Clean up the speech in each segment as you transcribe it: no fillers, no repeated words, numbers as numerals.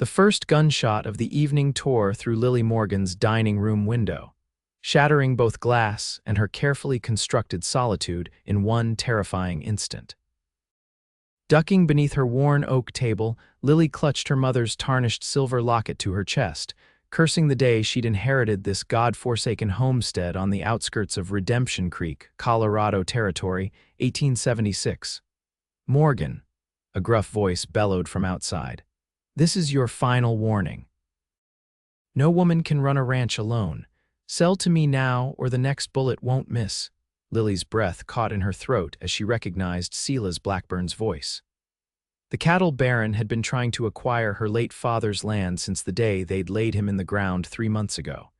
The first gunshot of the evening tore through Lily Morgan's dining room window, shattering both glass and her carefully constructed solitude in one terrifying instant. Ducking beneath her worn oak table, Lily clutched her mother's tarnished silver locket to her chest, cursing the day she'd inherited this God-forsaken homestead on the outskirts of Redemption Creek, Colorado Territory, 1876. "Morgan," a gruff voice bellowed from outside. "This is your final warning. No woman can run a ranch alone. Sell to me now or the next bullet won't miss." Lily's breath caught in her throat as she recognized Silas Blackburn's voice. The cattle baron had been trying to acquire her late father's land since the day they'd laid him in the ground 3 months ago.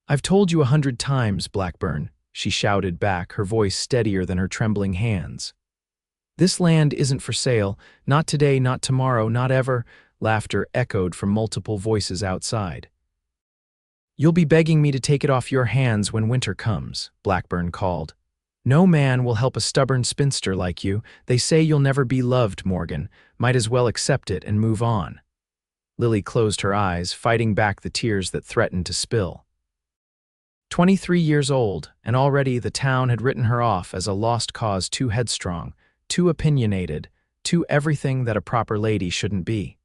"I've told you 100 times, Blackburn," she shouted back, her voice steadier than her trembling hands. "This land isn't for sale, not today, not tomorrow, not ever." Laughter echoed from multiple voices outside. "You'll be begging me to take it off your hands when winter comes," Blackburn called. "No man will help a stubborn spinster like you. They say you'll never be loved, Morgan. Might as well accept it and move on." Lily closed her eyes, fighting back the tears that threatened to spill. 23 years old, and already the town had written her off as a lost cause, too headstrong, too opinionated, too everything that a proper lady shouldn't be.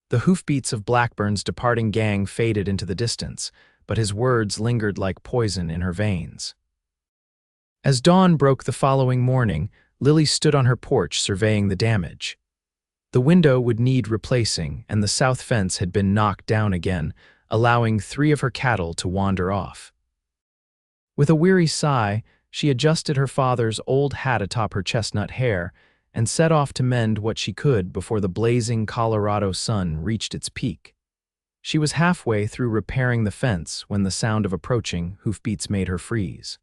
The hoofbeats of Blackburn's departing gang faded into the distance, but his words lingered like poison in her veins. As dawn broke the following morning, Lily stood on her porch surveying the damage. The window would need replacing, and the south fence had been knocked down again, allowing 3 of her cattle to wander off. With a weary sigh, she adjusted her father's old hat atop her chestnut hair and set off to mend what she could before the blazing Colorado sun reached its peak. She was halfway through repairing the fence when the sound of approaching hoofbeats made her freeze.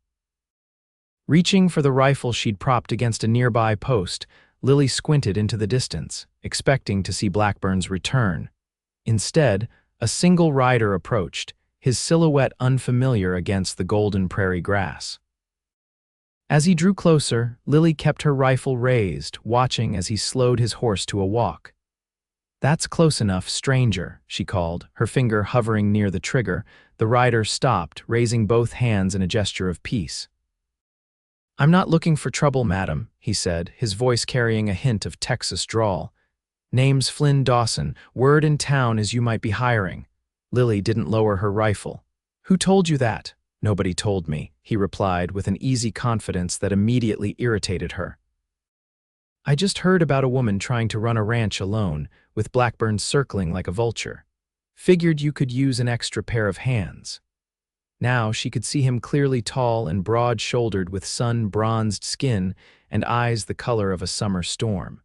Reaching for the rifle she'd propped against a nearby post, Lily squinted into the distance, expecting to see Blackburn's return. Instead, a single rider approached, his silhouette unfamiliar against the golden prairie grass. As he drew closer, Lily kept her rifle raised, watching as he slowed his horse to a walk. "That's close enough, stranger," she called, her finger hovering near the trigger. The rider stopped, raising both hands in a gesture of peace. "I'm not looking for trouble, madam," he said, his voice carrying a hint of Texas drawl. "Name's Flynn Dawson. Word in town is you might be hiring." Lily didn't lower her rifle. "Who told you that?" "Nobody told me," he replied with an easy confidence that immediately irritated her. "I just heard about a woman trying to run a ranch alone, with Blackburn circling like a vulture. Figured you could use an extra pair of hands." Now she could see him clearly, tall and broad-shouldered with sun-bronzed skin and eyes the color of a summer storm.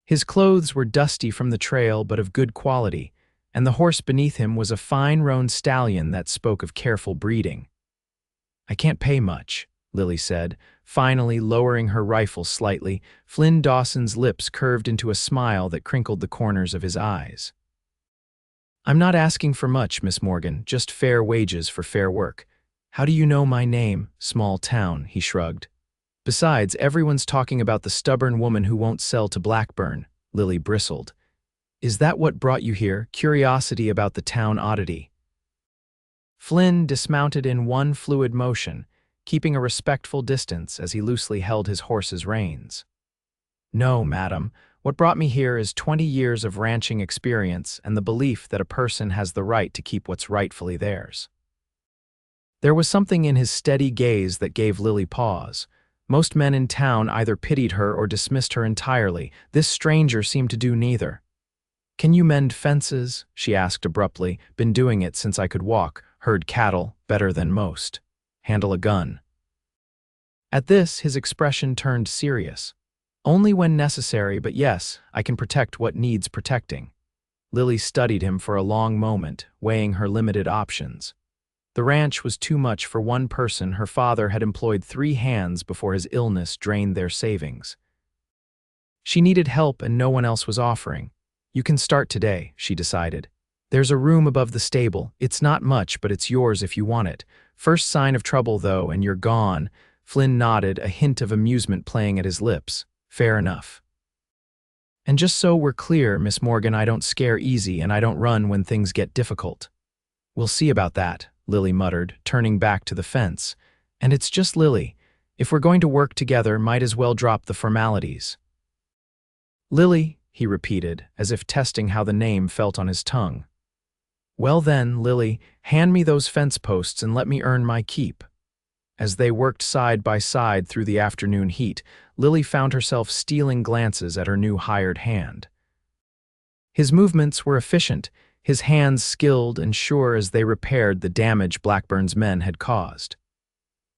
His clothes were dusty from the trail but of good quality, and the horse beneath him was a fine-roan stallion that spoke of careful breeding. "I can't pay much," Lily said, finally lowering her rifle slightly. Flynn Dawson's lips curved into a smile that crinkled the corners of his eyes. "I'm not asking for much, Miss Morgan, just fair wages for fair work." "How do you know my name, small town?" he shrugged. "Besides, everyone's talking about the stubborn woman who won't sell to Blackburn." Lily bristled. "Is that what brought you here, curiosity about the town oddity?" Flynn dismounted in one fluid motion, keeping a respectful distance as he loosely held his horse's reins. "No, madam. What brought me here is 20 years of ranching experience and the belief that a person has the right to keep what's rightfully theirs." There was something in his steady gaze that gave Lily pause. Most men in town either pitied her or dismissed her entirely. This stranger seemed to do neither. "Can you mend fences?" she asked abruptly. "Been doing it since I could walk. Herd cattle, better than most. Handle a gun." At this, his expression turned serious. "Only when necessary, but yes, I can protect what needs protecting." Lily studied him for a long moment, weighing her limited options. The ranch was too much for one person. Her father had employed 3 hands before his illness drained their savings. She needed help and no one else was offering. "You can start today," she decided. "There's a room above the stable. It's not much, but it's yours if you want it. First sign of trouble, though, and you're gone." Flynn nodded, a hint of amusement playing at his lips. "Fair enough." And just so we're clear, Miss Morgan, I don't scare easy and I don't run when things get difficult. We'll see about that, Lily muttered, turning back to the fence. And it's just Lily. If we're going to work together, might as well drop the formalities. Lily, he repeated, as if testing how the name felt on his tongue. Well then, Lily, hand me those fence posts and let me earn my keep. As they worked side by side through the afternoon heat, Lily found herself stealing glances at her new hired hand. His movements were efficient, his hands skilled and sure as they repaired the damage Blackburn's men had caused.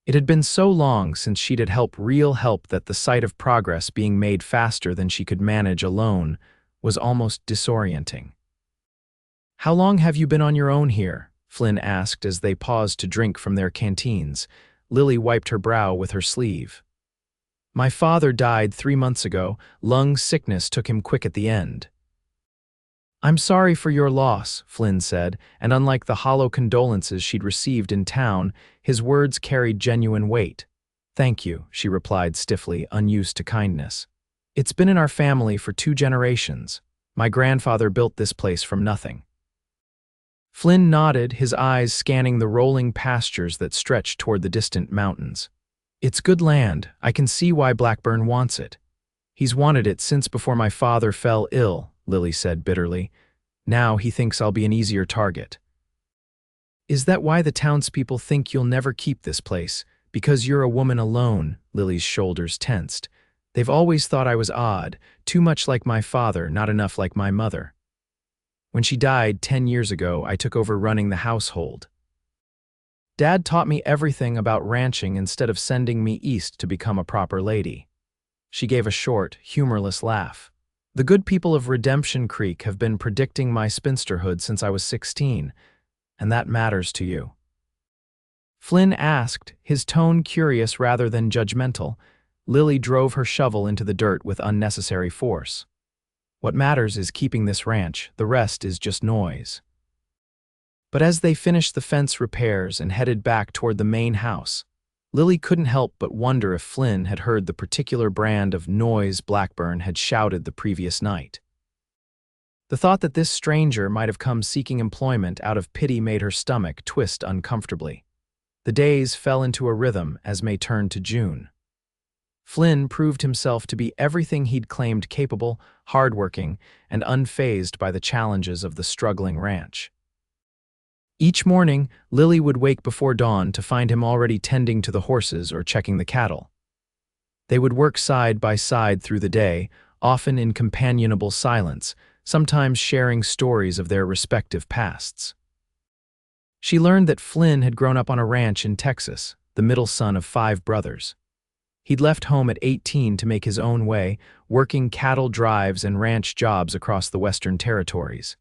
It had been so long since she'd had real help that the sight of progress being made faster than she could manage alone was almost disorienting. How long have you been on your own here? Flynn asked as they paused to drink from their canteens. Lily wiped her brow with her sleeve. My father died 3 months ago. Lung sickness took him quick at the end. I'm sorry for your loss, Flynn said, and unlike the hollow condolences she'd received in town, his words carried genuine weight. Thank you, she replied stiffly, unused to kindness. It's been in our family for 2 generations. My grandfather built this place from nothing. Flynn nodded, his eyes scanning the rolling pastures that stretched toward the distant mountains. It's good land. I can see why Blackburn wants it. He's wanted it since before my father fell ill, Lily said bitterly. Now he thinks I'll be an easier target. Is that why the townspeople think you'll never keep this place? Because you're a woman alone? Lily's shoulders tensed. They've always thought I was odd, too much like my father, not enough like my mother. When she died 10 years ago, I took over running the household. Dad taught me everything about ranching instead of sending me east to become a proper lady. She gave a short, humorless laugh. The good people of Redemption Creek have been predicting my spinsterhood since I was 16, and that matters to you. Flynn asked, his tone curious rather than judgmental. Lily drove her shovel into the dirt with unnecessary force. What matters is keeping this ranch, the rest is just noise. But as they finished the fence repairs and headed back toward the main house, Lily couldn't help but wonder if Flynn had heard the particular brand of noise Blackburn had shouted the previous night. The thought that this stranger might have come seeking employment out of pity made her stomach twist uncomfortably. The days fell into a rhythm as May turned to June. Flynn proved himself to be everything he'd claimed: capable, hardworking, and unfazed by the challenges of the struggling ranch. Each morning, Lily would wake before dawn to find him already tending to the horses or checking the cattle. They would work side by side through the day, often in companionable silence, sometimes sharing stories of their respective pasts. She learned that Flynn had grown up on a ranch in Texas, the middle son of 5 brothers. He'd left home at 18 to make his own way, working cattle drives and ranch jobs across the Western Territories.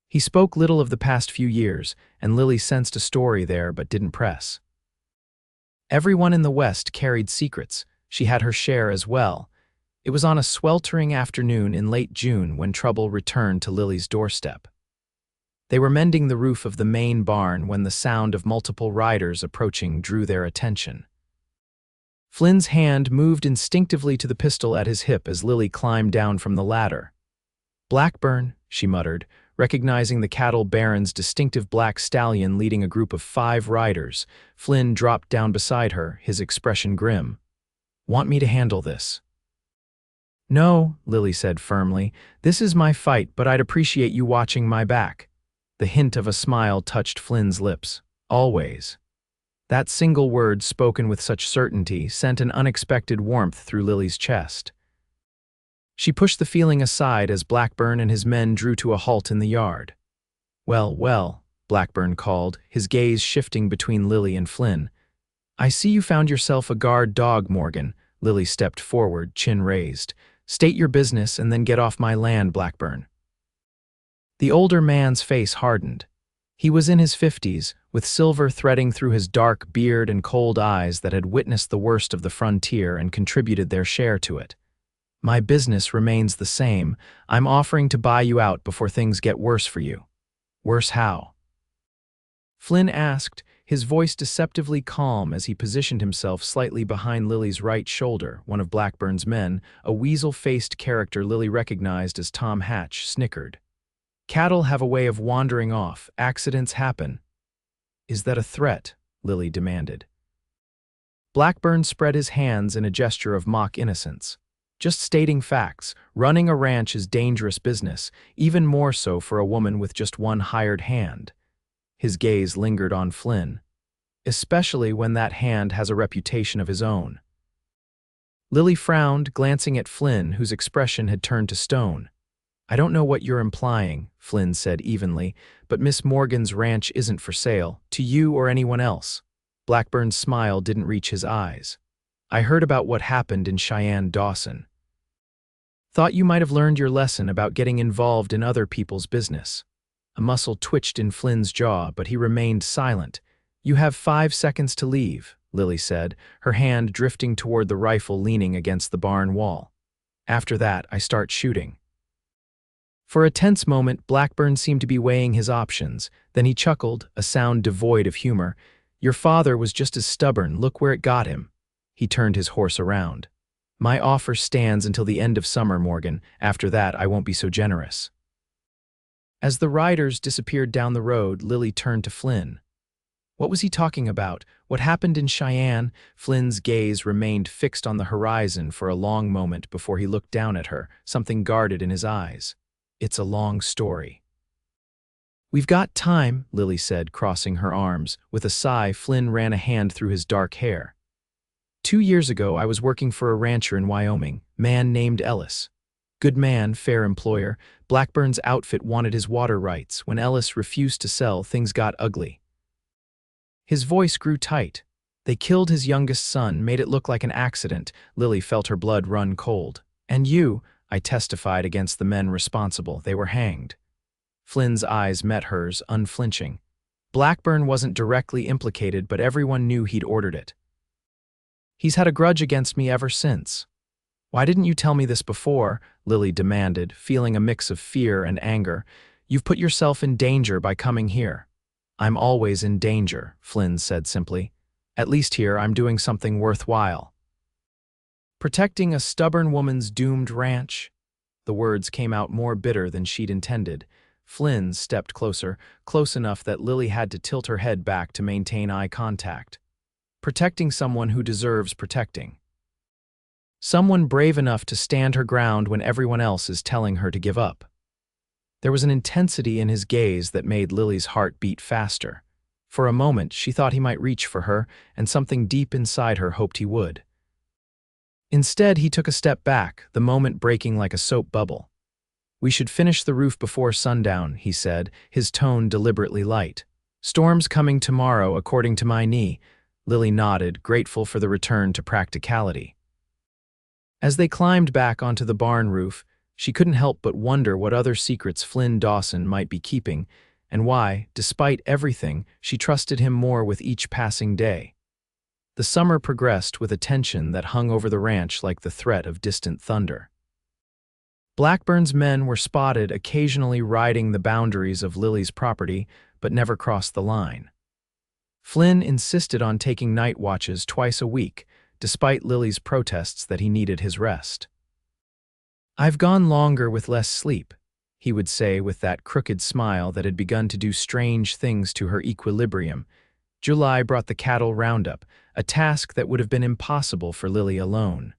He spoke little of the past few years, and Lily sensed a story there but didn't press. Everyone in the West carried secrets. She had her share as well. It was on a sweltering afternoon in late June when trouble returned to Lily's doorstep. They were mending the roof of the main barn when the sound of multiple riders approaching drew their attention. Flynn's hand moved instinctively to the pistol at his hip as Lily climbed down from the ladder. Blackburn, she muttered, recognizing the cattle baron's distinctive black stallion leading a group of 5 riders. Flynn dropped down beside her, his expression grim. Want me to handle this? No, Lily said firmly. This is my fight, but I'd appreciate you watching my back. The hint of a smile touched Flynn's lips. Always. That single word, spoken with such certainty, sent an unexpected warmth through Lily's chest. She pushed the feeling aside as Blackburn and his men drew to a halt in the yard. Well, well, Blackburn called, his gaze shifting between Lily and Flynn. I see you found yourself a guard dog, Morgan. Lily stepped forward, chin raised. State your business and then get off my land, Blackburn. The older man's face hardened. He was in his 50s, with silver threading through his dark beard and cold eyes that had witnessed the worst of the frontier and contributed their share to it. My business remains the same. I'm offering to buy you out before things get worse for you. Worse how? Flynn asked, his voice deceptively calm as he positioned himself slightly behind Lily's right shoulder. One of Blackburn's men, a weasel-faced character Lily recognized as Tom Hatch, snickered. "Cattle have a way of wandering off. Accidents happen." "Is that a threat?" Lily demanded. Blackburn spread his hands in a gesture of mock innocence. "Just stating facts. Running a ranch is dangerous business, even more so for a woman with just one hired hand." His gaze lingered on Flynn, especially when that hand has a reputation of his own. Lily frowned, glancing at Flynn, whose expression had turned to stone. "I don't know what you're implying," Flynn said evenly, "but Miss Morgan's ranch isn't for sale, to you or anyone else." Blackburn's smile didn't reach his eyes. "I heard about what happened in Cheyenne, Dawson. Thought you might have learned your lesson about getting involved in other people's business." A muscle twitched in Flynn's jaw, but he remained silent. "You have 5 seconds to leave," Lily said, her hand drifting toward the rifle leaning against the barn wall. "After that, I start shooting." For a tense moment, Blackburn seemed to be weighing his options. Then he chuckled, a sound devoid of humor. "Your father was just as stubborn. Look where it got him." He turned his horse around. "My offer stands until the end of summer, Morgan. After that, I won't be so generous." As the riders disappeared down the road, Lily turned to Flynn. What was he talking about? What happened in Cheyenne? Flynn's gaze remained fixed on the horizon for a long moment before he looked down at her, something guarded in his eyes. "It's a long story." "We've got time," Lily said, crossing her arms. With a sigh, Flynn ran a hand through his dark hair. 2 years ago, I was working for a rancher in Wyoming, man named Ellis. Good man, fair employer. Blackburn's outfit wanted his water rights. When Ellis refused to sell, things got ugly. His voice grew tight. They killed his youngest son, made it look like an accident. Lily felt her blood run cold. "And you," I testified against the men responsible. They were hanged. Flynn's eyes met hers, unflinching. Blackburn wasn't directly implicated, but everyone knew he'd ordered it. "He's had a grudge against me ever since." "Why didn't you tell me this before?" Lily demanded, feeling a mix of fear and anger. "You've put yourself in danger by coming here." "I'm always in danger," Flynn said simply. "At least here I'm doing something worthwhile." "Protecting a stubborn woman's doomed ranch?" The words came out more bitter than she'd intended. Flynn stepped closer, close enough that Lily had to tilt her head back to maintain eye contact. "Protecting someone who deserves protecting. Someone brave enough to stand her ground when everyone else is telling her to give up." There was an intensity in his gaze that made Lily's heart beat faster. For a moment, she thought he might reach for her, and something deep inside her hoped he would. Instead, he took a step back, the moment breaking like a soap bubble. "We should finish the roof before sundown," he said, his tone deliberately light. "Storm's coming tomorrow, according to my knee." Lily nodded, grateful for the return to practicality. As they climbed back onto the barn roof, she couldn't help but wonder what other secrets Flynn Dawson might be keeping, and why, despite everything, she trusted him more with each passing day. The summer progressed with a tension that hung over the ranch like the threat of distant thunder. Blackburn's men were spotted occasionally riding the boundaries of Lily's property, but never crossed the line. Flynn insisted on taking night watches twice a week, despite Lily's protests that he needed his rest. "I've gone longer with less sleep," he would say with that crooked smile that had begun to do strange things to her equilibrium. July brought the cattle roundup, a task that would have been impossible for Lily alone.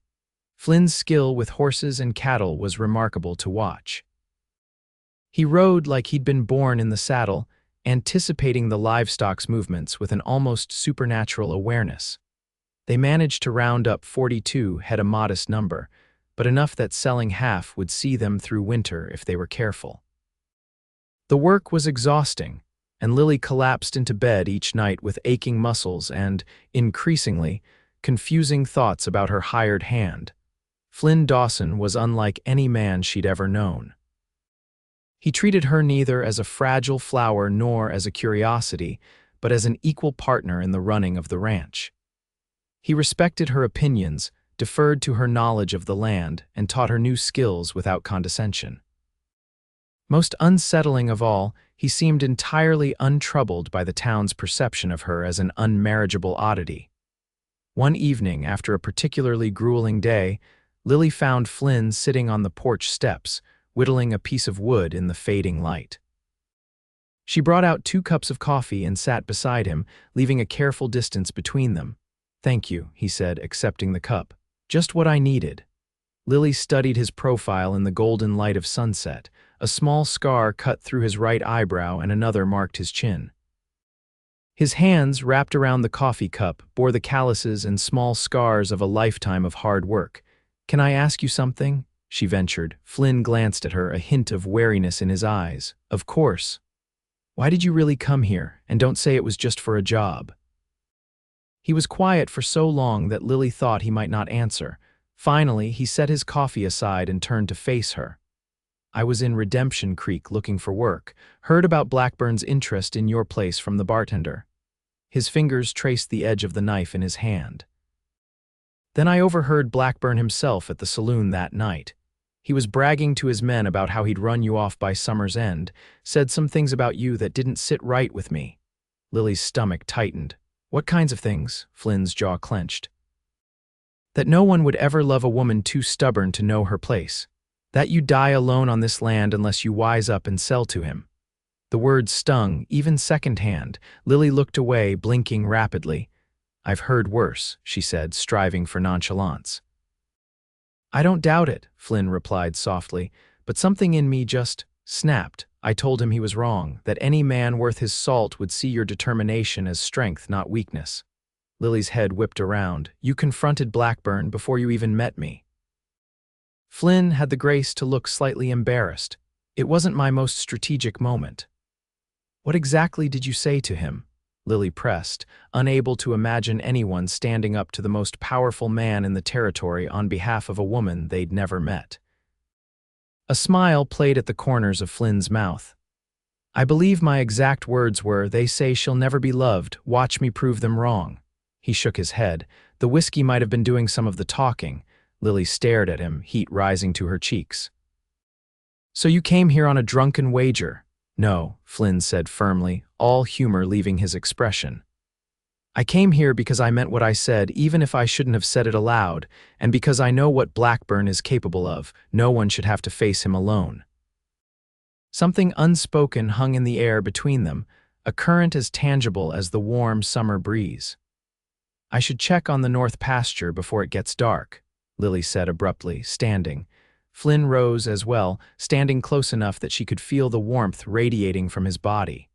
Flynn's skill with horses and cattle was remarkable to watch. He rode like he'd been born in the saddle, anticipating the livestock's movements with an almost supernatural awareness. They managed to round up 42, had a modest number, but enough that selling half would see them through winter if they were careful. The work was exhausting, and Lily collapsed into bed each night with aching muscles and, increasingly, confusing thoughts about her hired hand. Flynn Dawson was unlike any man she'd ever known. He treated her neither as a fragile flower nor as a curiosity, but as an equal partner in the running of the ranch. He respected her opinions, deferred to her knowledge of the land, and taught her new skills without condescension. Most unsettling of all, he seemed entirely untroubled by the town's perception of her as an unmarriageable oddity. One evening, after a particularly grueling day, Lily found Flynn sitting on the porch steps, whittling a piece of wood in the fading light. She brought out 2 cups of coffee and sat beside him, leaving a careful distance between them. "Thank you," he said, accepting the cup. "Just what I needed." Lily studied his profile in the golden light of sunset. A small scar cut through his right eyebrow and another marked his chin. His hands, wrapped around the coffee cup, bore the calluses and small scars of a lifetime of hard work. "Can I ask you something?" she ventured. Flynn glanced at her, a hint of wariness in his eyes. "Of course. Why did you really come here? And don't say it was just for a job." He was quiet for so long that Lily thought he might not answer. Finally, he set his coffee aside and turned to face her. "I was in Redemption Creek looking for work. Heard about Blackburn's interest in your place from the bartender." His fingers traced the edge of the knife in his hand. "Then I overheard Blackburn himself at the saloon that night. He was bragging to his men about how he'd run you off by summer's end, said some things about you that didn't sit right with me." Lily's stomach tightened. "What kinds of things?" Flynn's jaw clenched. "That no one would ever love a woman too stubborn to know her place. That you die alone on this land unless you wise up and sell to him." The words stung, even secondhand. Lily looked away, blinking rapidly. "I've heard worse," she said, striving for nonchalance. "I don't doubt it," Flynn replied softly, "but something in me just snapped. I told him he was wrong, that any man worth his salt would see your determination as strength, not weakness." Lily's head whipped around. "You confronted Blackburn before you even met me." Flynn had the grace to look slightly embarrassed. "It wasn't my most strategic moment." "What exactly did you say to him?" Lily pressed, unable to imagine anyone standing up to the most powerful man in the territory on behalf of a woman they'd never met. A smile played at the corners of Flynn's mouth. "I believe my exact words were, 'They say she'll never be loved. Watch me prove them wrong.'" He shook his head. The whiskey might have been doing some of the talking. Lily stared at him, heat rising to her cheeks. "So you came here on a drunken wager?" "No," Flynn said firmly, all humor leaving his expression. "I came here because I meant what I said, even if I shouldn't have said it aloud, and because I know what Blackburn is capable of. No one should have to face him alone." Something unspoken hung in the air between them, a current as tangible as the warm summer breeze. "I should check on the north pasture before it gets dark," Lily said abruptly, standing. Flynn rose as well, standing close enough that she could feel the warmth radiating from his body.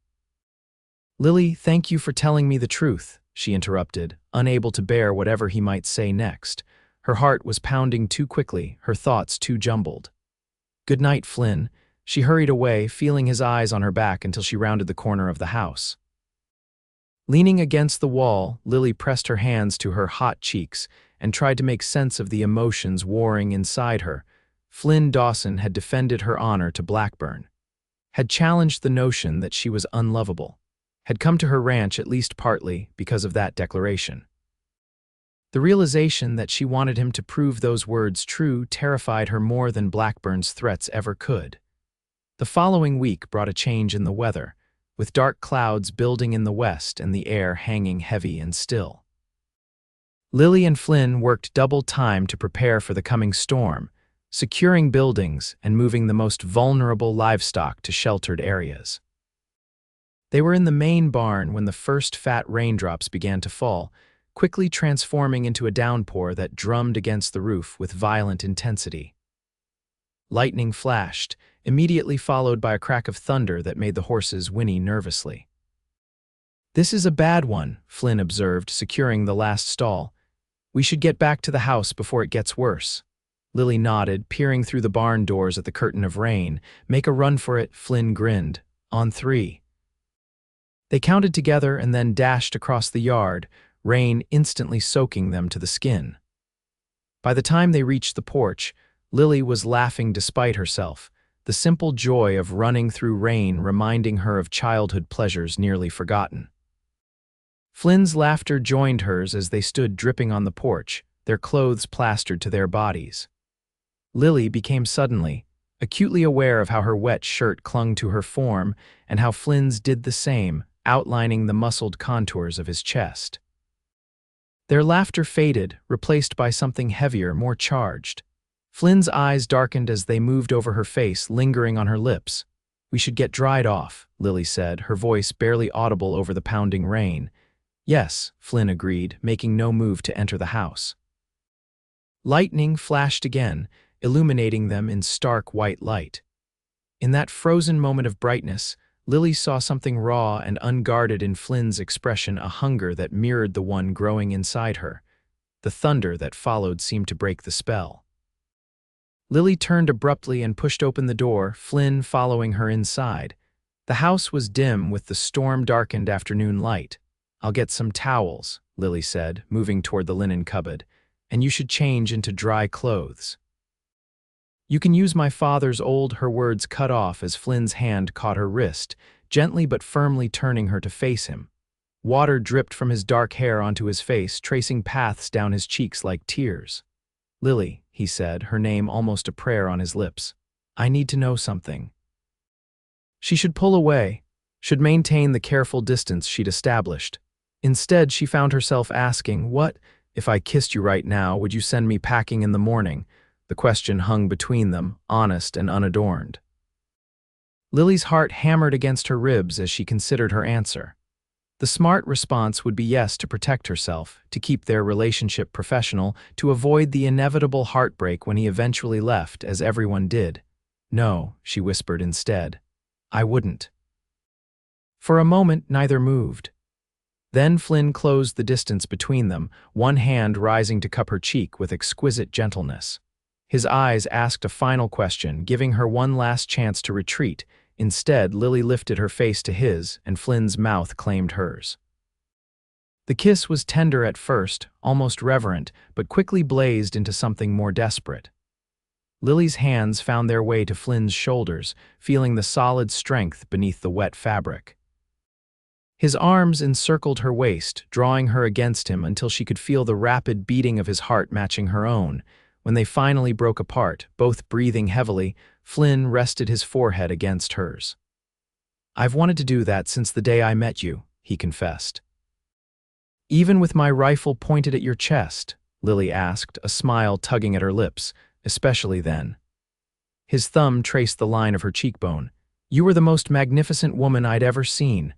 "Lily, thank you for telling me the truth," she interrupted, unable to bear whatever he might say next. Her heart was pounding too quickly, her thoughts too jumbled. "Good night, Flynn." She hurried away, feeling his eyes on her back until she rounded the corner of the house. Leaning against the wall, Lily pressed her hands to her hot cheeks and tried to make sense of the emotions warring inside her. Flynn Dawson had defended her honor to Blackburn, had challenged the notion that she was unlovable, had come to her ranch at least partly because of that declaration. The realization that she wanted him to prove those words true terrified her more than Blackburn's threats ever could. The following week brought a change in the weather, with dark clouds building in the west and the air hanging heavy and still. Lily and Flynn worked double time to prepare for the coming storm, securing buildings and moving the most vulnerable livestock to sheltered areas. They were in the main barn when the first fat raindrops began to fall, quickly transforming into a downpour that drummed against the roof with violent intensity. Lightning flashed, immediately followed by a crack of thunder that made the horses whinny nervously. "This is a bad one," Flynn observed, securing the last stall. "We should get back to the house before it gets worse." Lily nodded, peering through the barn doors at the curtain of rain. "Make a run for it," Flynn grinned. "On 3. They counted together and then dashed across the yard, rain instantly soaking them to the skin. By the time they reached the porch, Lily was laughing despite herself, the simple joy of running through rain reminding her of childhood pleasures nearly forgotten. Flynn's laughter joined hers as they stood dripping on the porch, their clothes plastered to their bodies. Lily became suddenly acutely aware of how her wet shirt clung to her form and how Flynn's did the same, outlining the muscled contours of his chest. Their laughter faded, replaced by something heavier, more charged. Flynn's eyes darkened as they moved over her face, lingering on her lips. "We should get dried off," Lily said, her voice barely audible over the pounding rain. "Yes," Flynn agreed, making no move to enter the house. Lightning flashed again, illuminating them in stark white light. In that frozen moment of brightness, Lily saw something raw and unguarded in Flynn's expression, a hunger that mirrored the one growing inside her. The thunder that followed seemed to break the spell. Lily turned abruptly and pushed open the door, Flynn following her inside. The house was dim with the storm-darkened afternoon light. "I'll get some towels," Lily said, moving toward the linen cupboard, "and you should change into dry clothes." "You can use my father's old," her words cut off as Flynn's hand caught her wrist, gently but firmly turning her to face him. Water dripped from his dark hair onto his face, tracing paths down his cheeks like tears. "Lily," he said, her name almost a prayer on his lips, "I need to know something." She should pull away, should maintain the careful distance she'd established. Instead, she found herself asking, "What, if I kissed you right now, would you send me packing in the morning?" The question hung between them, honest and unadorned. Lily's heart hammered against her ribs as she considered her answer. The smart response would be yes, to protect herself, to keep their relationship professional, to avoid the inevitable heartbreak when he eventually left, as everyone did. "No," she whispered instead. "I wouldn't." For a moment, neither moved. Then Flynn closed the distance between them, one hand rising to cup her cheek with exquisite gentleness. His eyes asked a final question, giving her one last chance to retreat. Instead, Lily lifted her face to his, and Flynn's mouth claimed hers. The kiss was tender at first, almost reverent, but quickly blazed into something more desperate. Lily's hands found their way to Flynn's shoulders, feeling the solid strength beneath the wet fabric. His arms encircled her waist, drawing her against him until she could feel the rapid beating of his heart matching her own. When they finally broke apart, both breathing heavily, Flynn rested his forehead against hers. "I've wanted to do that since the day I met you," he confessed. "Even with my rifle pointed at your chest?" Lily asked, a smile tugging at her lips. "Especially then." His thumb traced the line of her cheekbone. "You were the most magnificent woman I'd ever seen."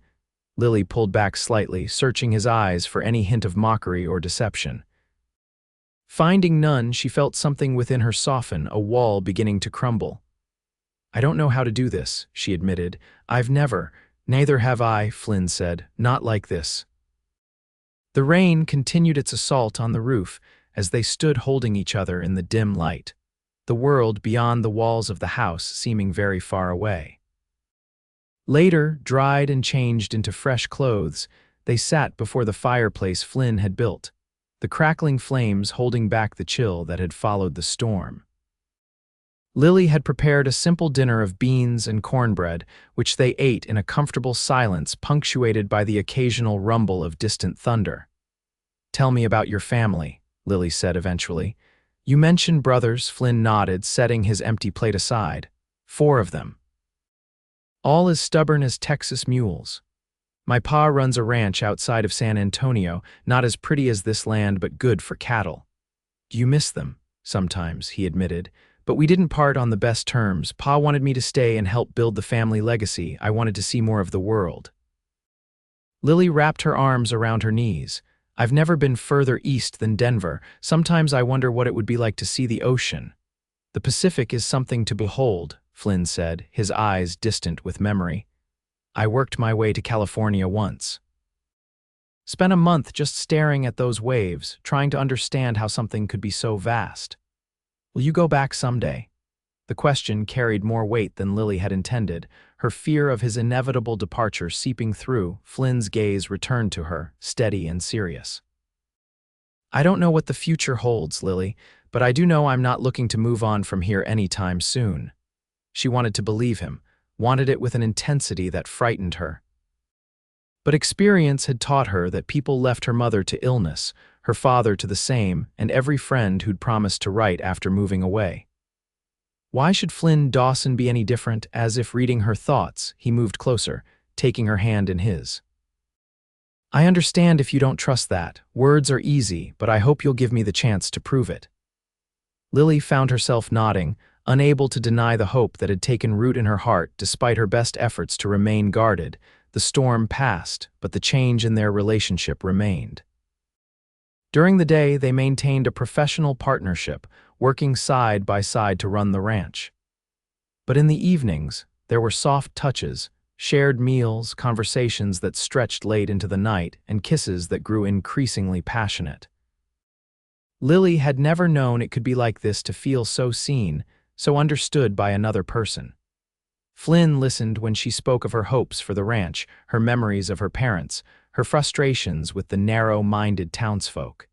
Lily pulled back slightly, searching his eyes for any hint of mockery or deception. Finding none, she felt something within her soften, a wall beginning to crumble. "I don't know how to do this," she admitted. "Neither have I," Flynn said. "Not like this." The rain continued its assault on the roof as they stood holding each other in the dim light, the world beyond the walls of the house seeming very far away. Later, dried and changed into fresh clothes, they sat before the fireplace Flynn had built, the crackling flames holding back the chill that had followed the storm. Lily had prepared a simple dinner of beans and cornbread, which they ate in a comfortable silence punctuated by the occasional rumble of distant thunder. "Tell me about your family," Lily said eventually. "You mentioned brothers," Flynn nodded, setting his empty plate aside. "4 of them. All as stubborn as Texas mules. My pa runs a ranch outside of San Antonio, not as pretty as this land but good for cattle. Do you miss them?" "Sometimes," he admitted. "But we didn't part on the best terms. Pa wanted me to stay and help build the family legacy. I wanted to see more of the world." Lily wrapped her arms around her knees. "I've never been further east than Denver. Sometimes I wonder what it would be like to see the ocean." "The Pacific is something to behold," Flynn said, his eyes distant with memory. "I worked my way to California once. Spent a month just staring at those waves, trying to understand how something could be so vast. Will you go back someday?" The question carried more weight than Lily had intended, her fear of his inevitable departure seeping through. Flynn's gaze returned to her, steady and serious. "I don't know what the future holds, Lily, but I do know I'm not looking to move on from here anytime soon." She wanted to believe him, wanted it with an intensity that frightened her. But experience had taught her that people left her mother to illness, her father to the same, and every friend who'd promised to write after moving away. Why should Flynn Dawson be any different? As if reading her thoughts, he moved closer, taking her hand in his. I understand if you don't trust that. Words are easy, but I hope you'll give me the chance to prove it. Lily found herself nodding, unable to deny the hope that had taken root in her heart despite her best efforts to remain guarded. The storm passed, but the change in their relationship remained. During the day, they maintained a professional partnership, working side by side to run the ranch. But in the evenings, there were soft touches, shared meals, conversations that stretched late into the night, and kisses that grew increasingly passionate. Lily had never known it could be like this, to feel so seen, so understood by another person. Flynn listened when she spoke of her hopes for the ranch, her memories of her parents, her frustrations with the narrow-minded townsfolk.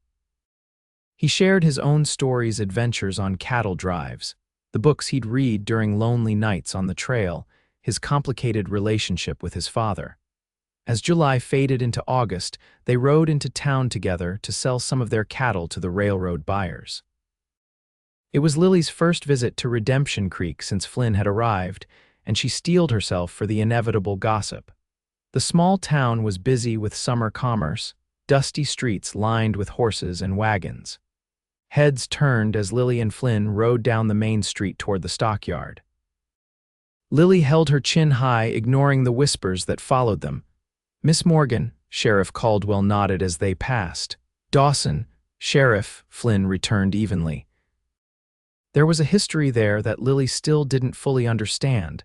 He shared his own stories, adventures on cattle drives, the books he'd read during lonely nights on the trail, his complicated relationship with his father. As July faded into August, they rode into town together to sell some of their cattle to the railroad buyers. It was Lily's first visit to Redemption Creek since Flynn had arrived, and she steeled herself for the inevitable gossip. The small town was busy with summer commerce, dusty streets lined with horses and wagons. Heads turned as Lily and Flynn rode down the main street toward the stockyard. Lily held her chin high, ignoring the whispers that followed them. Miss Morgan, Sheriff Caldwell nodded as they passed. Dawson, Sheriff, Flynn returned evenly. There was a history there that Lily still didn't fully understand,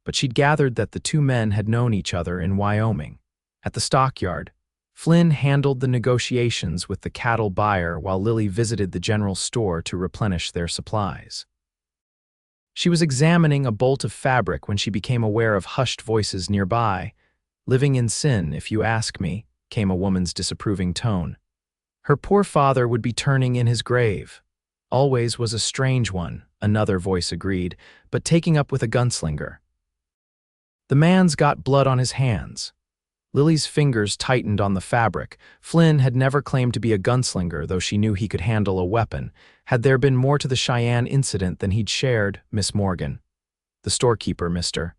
but she'd gathered that the two men had known each other in Wyoming. At the stockyard, Flynn handled the negotiations with the cattle buyer while Lily visited the general store to replenish their supplies. She was examining a bolt of fabric when she became aware of hushed voices nearby. Living in sin, if you ask me, came a woman's disapproving tone. Her poor father would be turning in his grave. Always was a strange one, another voice agreed, but taking up with a gunslinger. The man's got blood on his hands. Lily's fingers tightened on the fabric. Flynn had never claimed to be a gunslinger, though she knew he could handle a weapon. Had there been more to the Cheyenne incident than he'd shared, Miss Morgan? The storekeeper, Mr.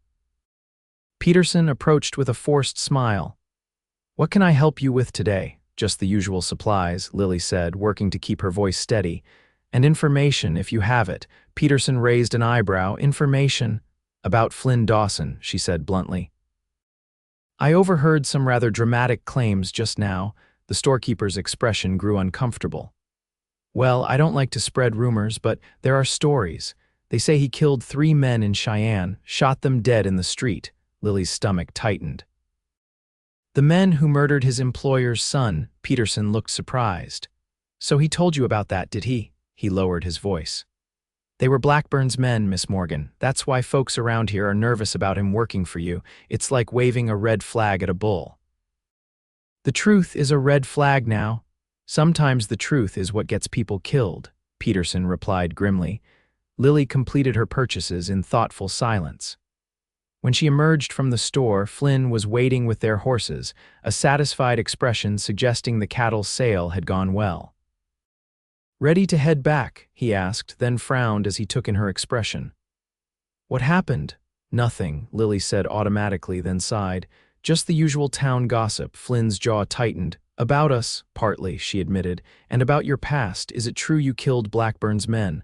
Peterson approached with a forced smile. What can I help you with today? Just the usual supplies, Lily said, working to keep her voice steady. And information, if you have it. Peterson raised an eyebrow. Information? About Flynn Dawson, she said bluntly. I overheard some rather dramatic claims just now. The storekeeper's expression grew uncomfortable. Well, I don't like to spread rumors, but there are stories. They say he killed 3 men in Cheyenne, shot them dead in the street. Lily's stomach tightened. The men who murdered his employer's son, Peterson looked surprised. So he told you about that, did he? He lowered his voice. They were Blackburn's men, Miss Morgan. That's why folks around here are nervous about him working for you. It's like waving a red flag at a bull. The truth is a red flag now. Sometimes the truth is what gets people killed, Peterson replied grimly. Lily completed her purchases in thoughtful silence. When she emerged from the store, Flynn was waiting with their horses, a satisfied expression suggesting the cattle's sale had gone well. Ready to head back? He asked, then frowned as he took in her expression. What happened? Nothing, Lily said automatically, then sighed. Just the usual town gossip. Flynn's jaw tightened. About us, partly, she admitted, and about your past. Is it true you killed Blackburn's men?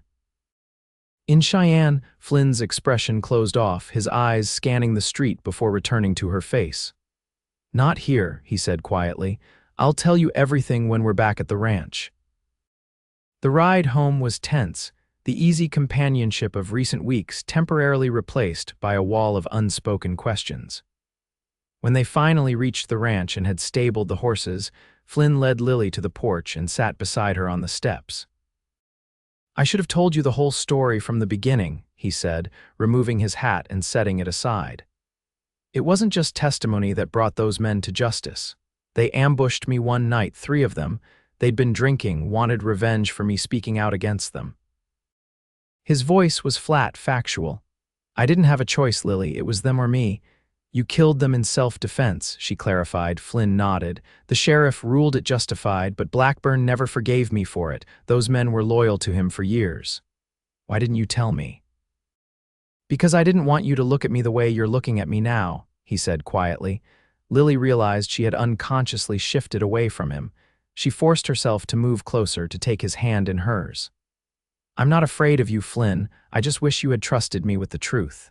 In Cheyenne, Flynn's expression closed off, his eyes scanning the street before returning to her face. Not here, he said quietly. I'll tell you everything when we're back at the ranch. The ride home was tense, the easy companionship of recent weeks temporarily replaced by a wall of unspoken questions. When they finally reached the ranch and had stabled the horses, Flynn led Lily to the porch and sat beside her on the steps. I should have told you the whole story from the beginning, he said, removing his hat and setting it aside. It wasn't just testimony that brought those men to justice. They ambushed me one night, 3 of them. They'd been drinking, wanted revenge for me speaking out against them. His voice was flat, factual. I didn't have a choice, Lily. It was them or me. You killed them in self-defense, she clarified. Flynn nodded. The sheriff ruled it justified, but Blackburn never forgave me for it. Those men were loyal to him for years. Why didn't you tell me? Because I didn't want you to look at me the way you're looking at me now, he said quietly. Lily realized she had unconsciously shifted away from him. She forced herself to move closer to take his hand in hers. I'm not afraid of you, Flynn. I just wish you had trusted me with the truth.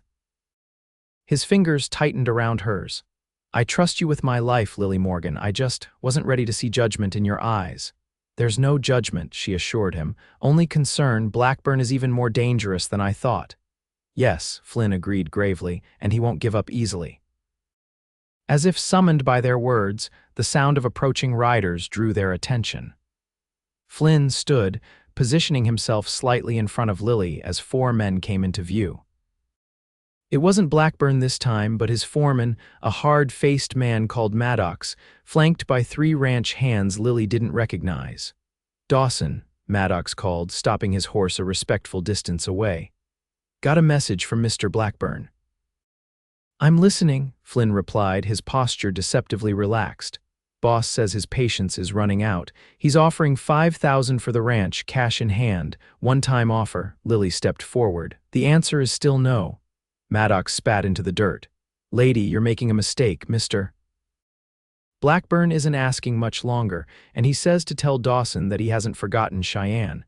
His fingers tightened around hers. I trust you with my life, Lily Morgan. I just wasn't ready to see judgment in your eyes. There's no judgment, she assured him. Only concern. Blackburn is even more dangerous than I thought. Yes, Flynn agreed gravely, and he won't give up easily. As if summoned by their words, the sound of approaching riders drew their attention. Flynn stood, positioning himself slightly in front of Lily as 4 men came into view. It wasn't Blackburn this time, but his foreman, a hard-faced man called Maddox, flanked by 3 ranch hands Lily didn't recognize. Dawson, Maddox called, stopping his horse a respectful distance away. Got a message from Mr. Blackburn. I'm listening, Flynn replied, his posture deceptively relaxed. Boss says his patience is running out. He's offering $5,000 for the ranch, cash in hand. One-time offer. Lily stepped forward. The answer is still no. Maddox spat into the dirt. Lady, you're making a mistake, Mr. Blackburn isn't asking much longer, and he says to tell Dawson that he hasn't forgotten Cheyenne.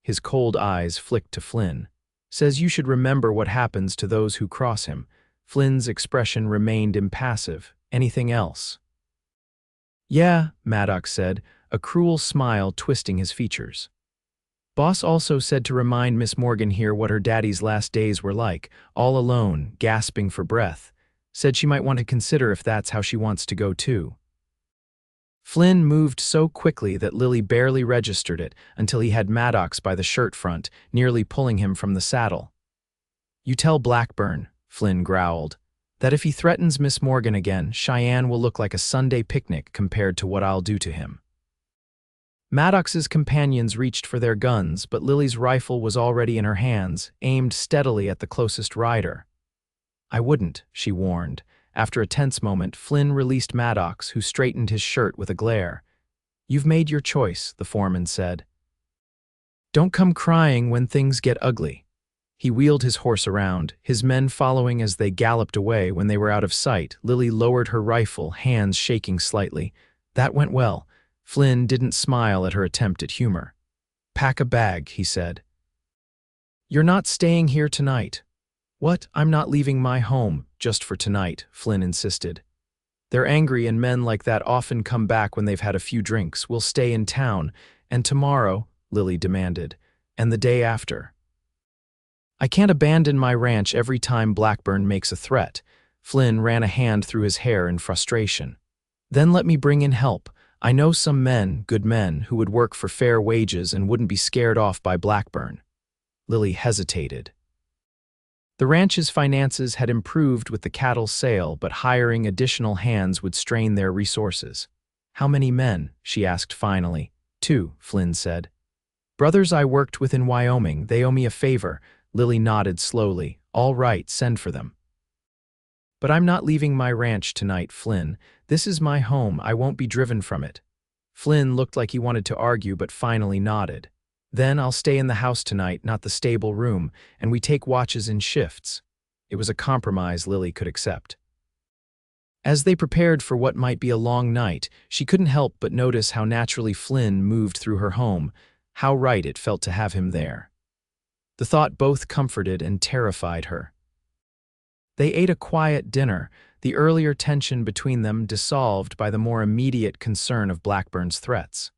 His cold eyes flicked to Flynn. Says you should remember what happens to those who cross him. Flynn's expression remained impassive. Anything else? Yeah, Maddox said, a cruel smile twisting his features. Boss also said to remind Miss Morgan here what her daddy's last days were like, all alone, gasping for breath. Said she might want to consider if that's how she wants to go too. Flynn moved so quickly that Lily barely registered it until he had Maddox by the shirt front, nearly pulling him from the saddle. You tell Blackburn, Flynn growled, that if he threatens Miss Morgan again, Cheyenne will look like a Sunday picnic compared to what I'll do to him. Maddox's companions reached for their guns, but Lily's rifle was already in her hands, aimed steadily at the closest rider. I wouldn't, she warned. After a tense moment, Flynn released Maddox, who straightened his shirt with a glare. You've made your choice, the foreman said. Don't come crying when things get ugly. He wheeled his horse around, his men following as they galloped away. When they were out of sight, Lily lowered her rifle, hands shaking slightly. That went well. Flynn didn't smile at her attempt at humor. Pack a bag, he said. You're not staying here tonight. What? I'm not leaving my home, just for tonight, Flynn insisted. They're angry, and men like that often come back when they've had a few drinks. We'll stay in town. And tomorrow, Lily demanded. And the day after. I can't abandon my ranch every time Blackburn makes a threat. Flynn ran a hand through his hair in frustration. Then let me bring in help. I know some men, good men, who would work for fair wages and wouldn't be scared off by Blackburn. Lily hesitated. The ranch's finances had improved with the cattle sale, but hiring additional hands would strain their resources. How many men? She asked finally. 2, Flynn said. Brothers I worked with in Wyoming. They owe me a favor. Lily nodded slowly. All right, send for them. But I'm not leaving my ranch tonight, Flynn. This is my home. I won't be driven from it. Flynn looked like he wanted to argue, but finally nodded. Then I'll stay in the house tonight, not the stable room, and we take watches in shifts. It was a compromise Lily could accept. As they prepared for what might be a long night, she couldn't help but notice how naturally Flynn moved through her home, how right it felt to have him there. The thought both comforted and terrified her. They ate a quiet dinner, the earlier tension between them dissolved by the more immediate concern of Blackburn's threats.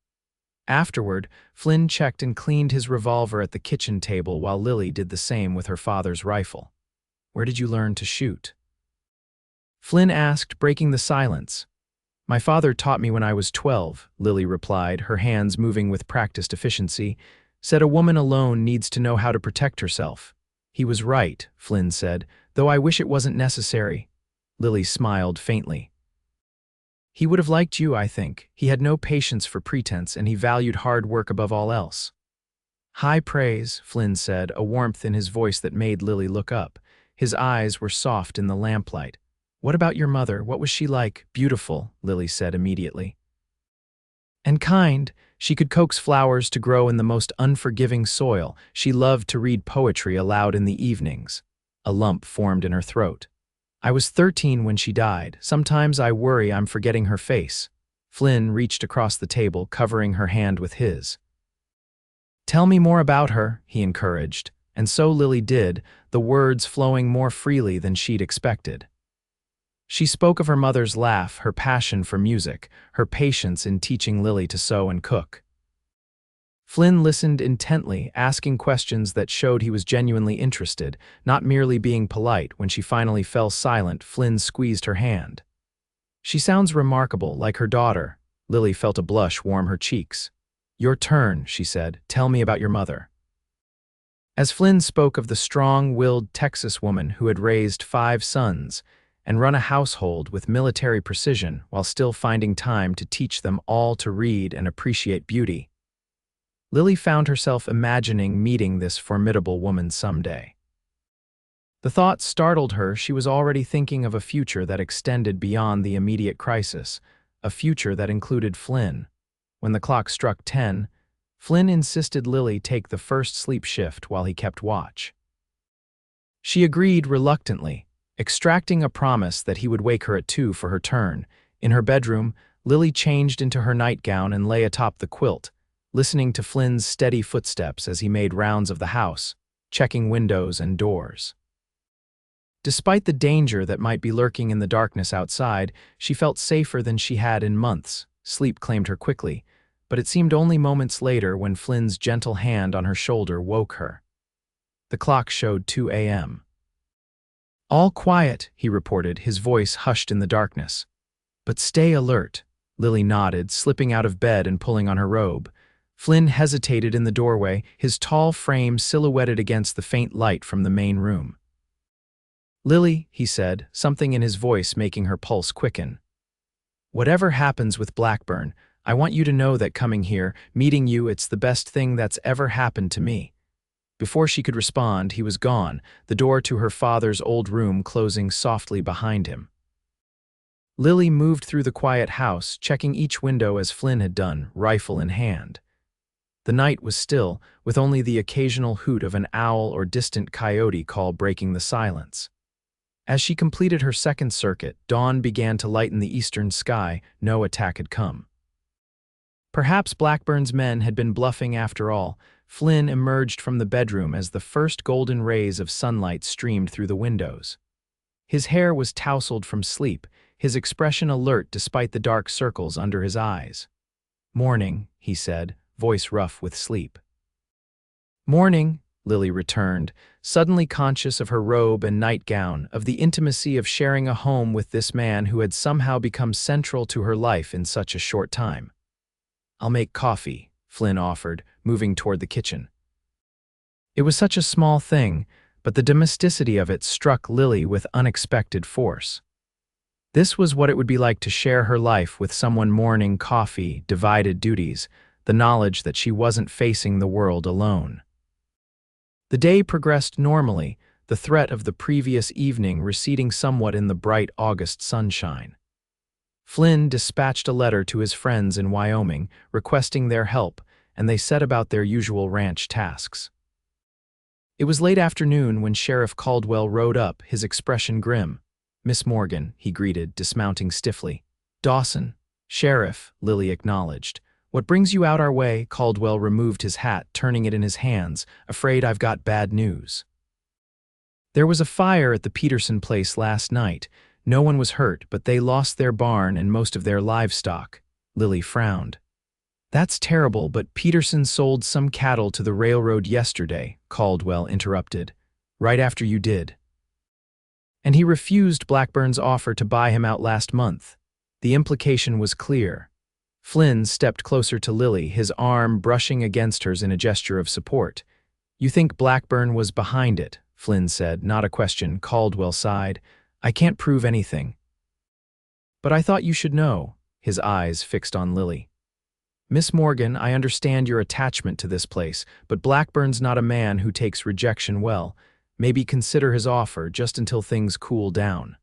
Afterward, Flynn checked and cleaned his revolver at the kitchen table while Lily did the same with her father's rifle. Where did you learn to shoot? Flynn asked, breaking the silence. My father taught me when I was 12, Lily replied, her hands moving with practiced efficiency. Said a woman alone needs to know how to protect herself. He was right, Flynn said, though I wish it wasn't necessary. Lily smiled faintly. He would have liked you, I think. He had no patience for pretense, and he valued hard work above all else. High praise, Flynn said, a warmth in his voice that made Lily look up. His eyes were soft in the lamplight. What about your mother? What was she like? Beautiful, Lily said immediately. And kind. She could coax flowers to grow in the most unforgiving soil. She loved to read poetry aloud in the evenings. A lump formed in her throat. I was 13 when she died. Sometimes I worry I'm forgetting her face. Flynn reached across the table, covering her hand with his. Tell me more about her, he encouraged, and so Lily did, the words flowing more freely than she'd expected. She spoke of her mother's laugh, her passion for music, her patience in teaching Lily to sew and cook. Flynn listened intently, asking questions that showed he was genuinely interested, not merely being polite. When she finally fell silent, Flynn squeezed her hand. She sounds remarkable, like her daughter. Lily felt a blush warm her cheeks. Your turn, she said. Tell me about your mother. As Flynn spoke of the strong-willed Texas woman who had raised 5 sons and run a household with military precision while still finding time to teach them all to read and appreciate beauty, Lily found herself imagining meeting this formidable woman someday. The thought startled her. She was already thinking of a future that extended beyond the immediate crisis, a future that included Flynn. When the clock struck 10, Flynn insisted Lily take the first sleep shift while he kept watch. She agreed reluctantly, extracting a promise that he would wake her at 2 for her turn. In her bedroom, Lily changed into her nightgown and lay atop the quilt, listening to Flynn's steady footsteps as he made rounds of the house, checking windows and doors. Despite the danger that might be lurking in the darkness outside, she felt safer than she had in months. Sleep claimed her quickly, but it seemed only moments later when Flynn's gentle hand on her shoulder woke her. The clock showed 2 a.m. All quiet, he reported, his voice hushed in the darkness. But stay alert, Lily nodded, slipping out of bed and pulling on her robe. Flynn hesitated in the doorway, his tall frame silhouetted against the faint light from the main room. Lily, he said, something in his voice making her pulse quicken. Whatever happens with Blackburn, I want you to know that coming here, meeting you, it's the best thing that's ever happened to me. Before she could respond, he was gone, the door to her father's old room closing softly behind him. Lily moved through the quiet house, checking each window as Flynn had done, rifle in hand. The night was still, with only the occasional hoot of an owl or distant coyote call breaking the silence. As she completed her second circuit, dawn began to lighten the eastern sky. No attack had come. Perhaps Blackburn's men had been bluffing after all. Flynn emerged from the bedroom as the first golden rays of sunlight streamed through the windows. His hair was tousled from sleep, his expression alert despite the dark circles under his eyes. Morning, he said, voice rough with sleep. Morning, Lily returned, suddenly conscious of her robe and nightgown, of the intimacy of sharing a home with this man who had somehow become central to her life in such a short time. I'll make coffee, Flynn offered, moving toward the kitchen. It was such a small thing, but the domesticity of it struck Lily with unexpected force. This was what it would be like to share her life with someone mourning coffee, divided duties, the knowledge that she wasn't facing the world alone. The day progressed normally, the threat of the previous evening receding somewhat in the bright August sunshine. Flynn dispatched a letter to his friends in Wyoming, requesting their help, and they set about their usual ranch tasks. It was late afternoon when Sheriff Caldwell rode up, his expression grim. Miss Morgan, he greeted, dismounting stiffly. Dawson. Sheriff, Lily acknowledged. What brings you out our way? Caldwell removed his hat, turning it in his hands. Afraid I've got bad news. There was a fire at the Peterson place last night. No one was hurt, but they lost their barn and most of their livestock. Lily frowned. That's terrible, but Peterson sold some cattle to the railroad yesterday, Caldwell interrupted. Right after you did. And he refused Blackburn's offer to buy him out last month. The implication was clear. Flynn stepped closer to Lily, his arm brushing against hers in a gesture of support. You think Blackburn was behind it, Flynn said, not a question. Caldwell sighed. I can't prove anything. But I thought you should know, his eyes fixed on Lily. Miss Morgan, I understand your attachment to this place, but Blackburn's not a man who takes rejection well. Maybe consider his offer just until things cool down.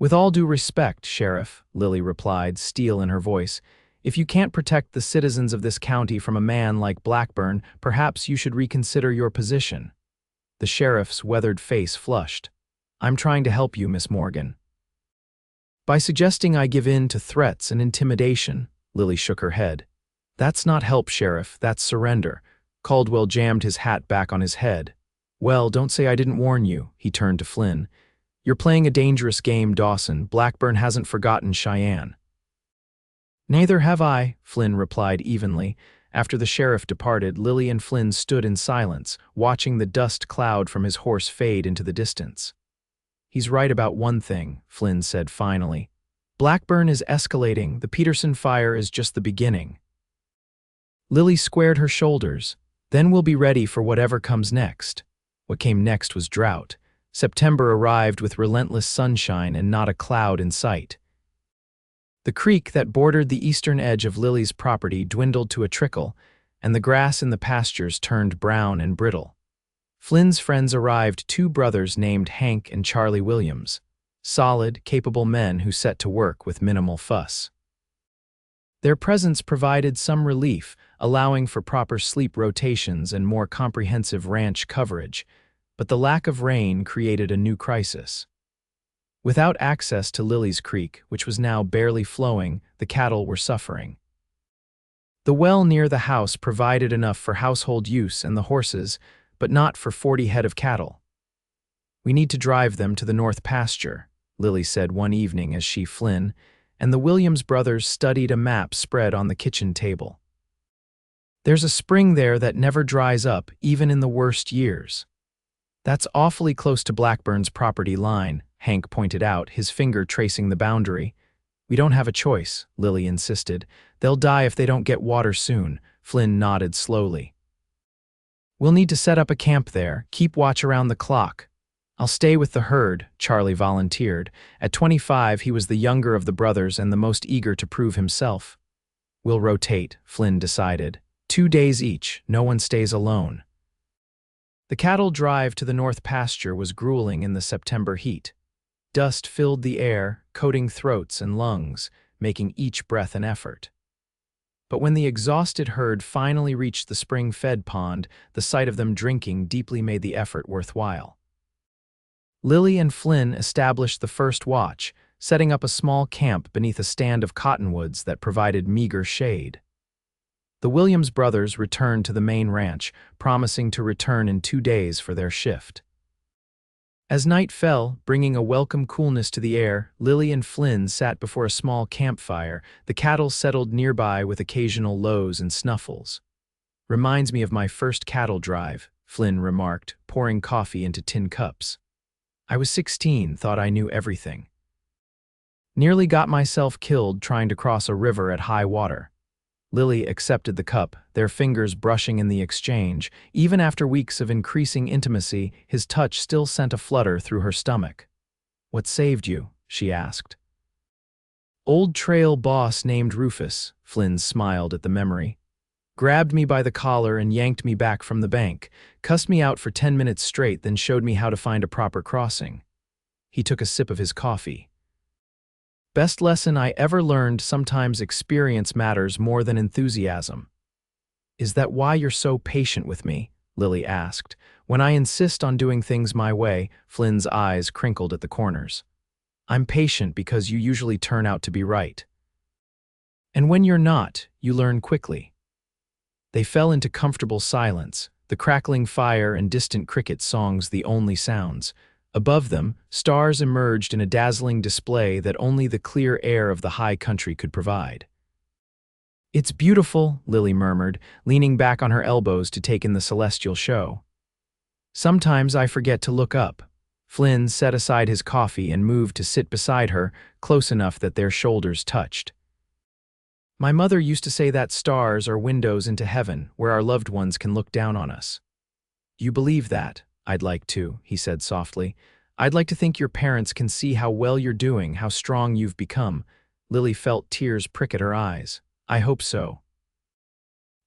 With all due respect, Sheriff, Lily replied, steel in her voice, if you can't protect the citizens of this county from a man like Blackburn, perhaps you should reconsider your position. The sheriff's weathered face flushed. "I'm trying to help you, Miss Morgan." "By suggesting I give in to threats and intimidation," Lily shook her head. "That's not help, Sheriff, that's surrender." Caldwell jammed his hat back on his head. "Well, don't say I didn't warn you," he turned to Flynn. "You're playing a dangerous game, Dawson. Blackburn hasn't forgotten Cheyenne." "Neither have I," Flynn replied evenly. After the sheriff departed, Lily and Flynn stood in silence, watching the dust cloud from his horse fade into the distance. "He's right about one thing," Flynn said finally. "Blackburn is escalating. The Peterson fire is just the beginning." Lily squared her shoulders. "Then we'll be ready for whatever comes next." What came next was drought. September arrived with relentless sunshine and not a cloud in sight. The creek that bordered the eastern edge of Lily's property dwindled to a trickle, and the grass in the pastures turned brown and brittle. Flynn's friends arrived, two brothers named Hank and Charlie Williams, solid, capable men who set to work with minimal fuss. Their presence provided some relief, allowing for proper sleep rotations and more comprehensive ranch coverage, but the lack of rain created a new crisis. Without access to Lily's Creek, which was now barely flowing, the cattle were suffering. The well near the house provided enough for household use and the horses, but not for 40 head of cattle. "We need to drive them to the north pasture," Lily said one evening as she, Flynn, and the Williams brothers studied a map spread on the kitchen table. "There's a spring there that never dries up, even in the worst years." "That's awfully close to Blackburn's property line," Hank pointed out, his finger tracing the boundary. "We don't have a choice," Lily insisted. "They'll die if they don't get water soon." Flynn nodded slowly. "We'll need to set up a camp there, keep watch around the clock." "I'll stay with the herd," Charlie volunteered. At 25, he was the younger of the brothers and the most eager to prove himself. "We'll rotate," Flynn decided. 2 days each, no one stays alone. The cattle drive to the north pasture was grueling in the September heat. Dust filled the air, coating throats and lungs, making each breath an effort. But when the exhausted herd finally reached the spring-fed pond, the sight of them drinking deeply made the effort worthwhile. Lily and Flynn established the first watch, setting up a small camp beneath a stand of cottonwoods that provided meager shade. The Williams brothers returned to the main ranch, promising to return in 2 days for their shift. As night fell, bringing a welcome coolness to the air, Lily and Flynn sat before a small campfire. The cattle settled nearby with occasional lows and snuffles. "Reminds me of my first cattle drive," Flynn remarked, pouring coffee into tin cups. "I was 16, thought I knew everything. Nearly got myself killed trying to cross a river at high water." Lily accepted the cup, their fingers brushing in the exchange. Even after weeks of increasing intimacy, his touch still sent a flutter through her stomach. "What saved you?" she asked. "Old trail boss named Rufus," Flynn smiled at the memory. "Grabbed me by the collar and yanked me back from the bank, cussed me out for 10 minutes straight, then showed me how to find a proper crossing." He took a sip of his coffee. "Best lesson I ever learned, sometimes experience matters more than enthusiasm." "Is that why you're so patient with me?" Lily asked. "When I insist on doing things my way," Flynn's eyes crinkled at the corners. "I'm patient because you usually turn out to be right. And when you're not, you learn quickly." They fell into comfortable silence, the crackling fire and distant cricket songs the only sounds. Above them, stars emerged in a dazzling display that only the clear air of the high country could provide. "It's beautiful," Lily murmured, leaning back on her elbows to take in the celestial show. "Sometimes I forget to look up." Flynn set aside his coffee and moved to sit beside her, close enough that their shoulders touched. "My mother used to say that stars are windows into heaven, where our loved ones can look down on us." "You believe that?" "I'd like to," he said softly. "I'd like to think your parents can see how well you're doing, how strong you've become." Lily felt tears prick at her eyes. "I hope so."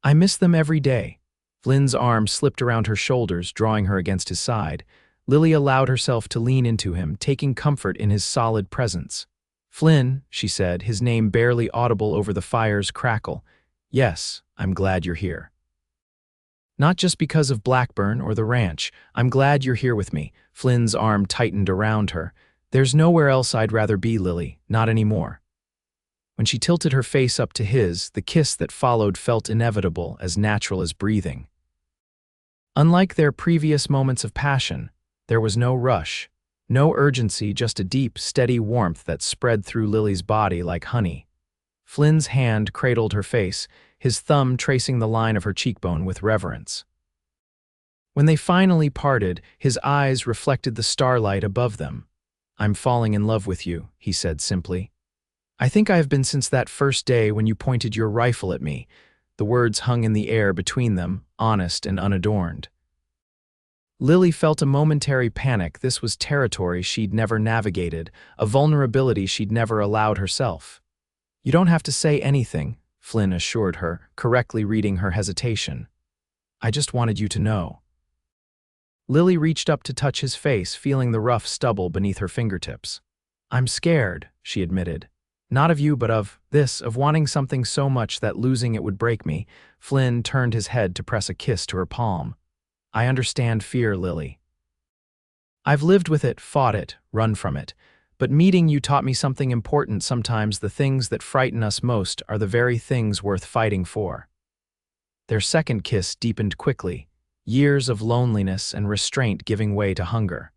"I miss them every day." Flynn's arm slipped around her shoulders, drawing her against his side. Lily allowed herself to lean into him, taking comfort in his solid presence. "Flynn," she said, his name barely audible over the fire's crackle. "Yes, I'm glad you're here." Not just because of Blackburn or the ranch. I'm glad you're here with me. Flynn's arm tightened around her. There's nowhere else I'd rather be, Lily. Not anymore. When she tilted her face up to his, the kiss that followed felt inevitable, as natural as breathing. Unlike their previous moments of passion, there was no rush, no urgency, just a deep, steady warmth that spread through Lily's body like honey. Flynn's hand cradled her face, his thumb tracing the line of her cheekbone with reverence. When they finally parted, his eyes reflected the starlight above them. "I'm falling in love with you," he said simply. "I think I have been since that first day when you pointed your rifle at me." The words hung in the air between them, honest and unadorned. Lily felt a momentary panic. This was territory she'd never navigated, a vulnerability she'd never allowed herself. "You don't have to say anything," Flynn assured her, correctly reading her hesitation. "I just wanted you to know." Lily reached up to touch his face, feeling the rough stubble beneath her fingertips. "I'm scared," she admitted. "Not of you, but of wanting something so much that losing it would break me." Flynn turned his head to press a kiss to her palm. "I understand fear, Lily. I've lived with it, fought it, run from it. But meeting you taught me something important. Sometimes the things that frighten us most are the very things worth fighting for." Their second kiss deepened quickly, years of loneliness and restraint giving way to hunger.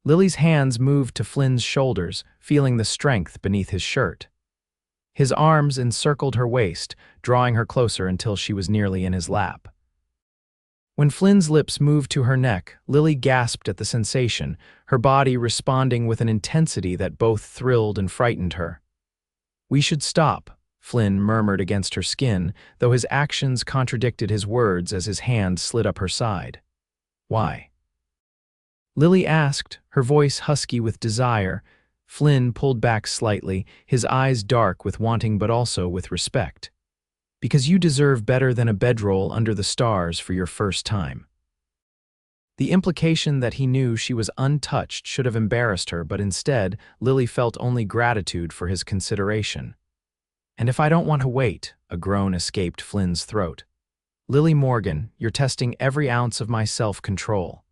Lily's hands moved to Flynn's shoulders, feeling the strength beneath his shirt. His arms encircled her waist, drawing her closer until she was nearly in his lap. When Flynn's lips moved to her neck, Lily gasped at the sensation, her body responding with an intensity that both thrilled and frightened her. "We should stop," Flynn murmured against her skin, though his actions contradicted his words as his hand slid up her side. "Why?" Lily asked, her voice husky with desire. Flynn pulled back slightly, his eyes dark with wanting but also with respect. "Because you deserve better than a bedroll under the stars for your first time." The implication that he knew she was untouched should have embarrassed her, but instead, Lily felt only gratitude for his consideration. "And if I don't want to wait," a groan escaped Flynn's throat. "Lily Morgan, you're testing every ounce of my self-control."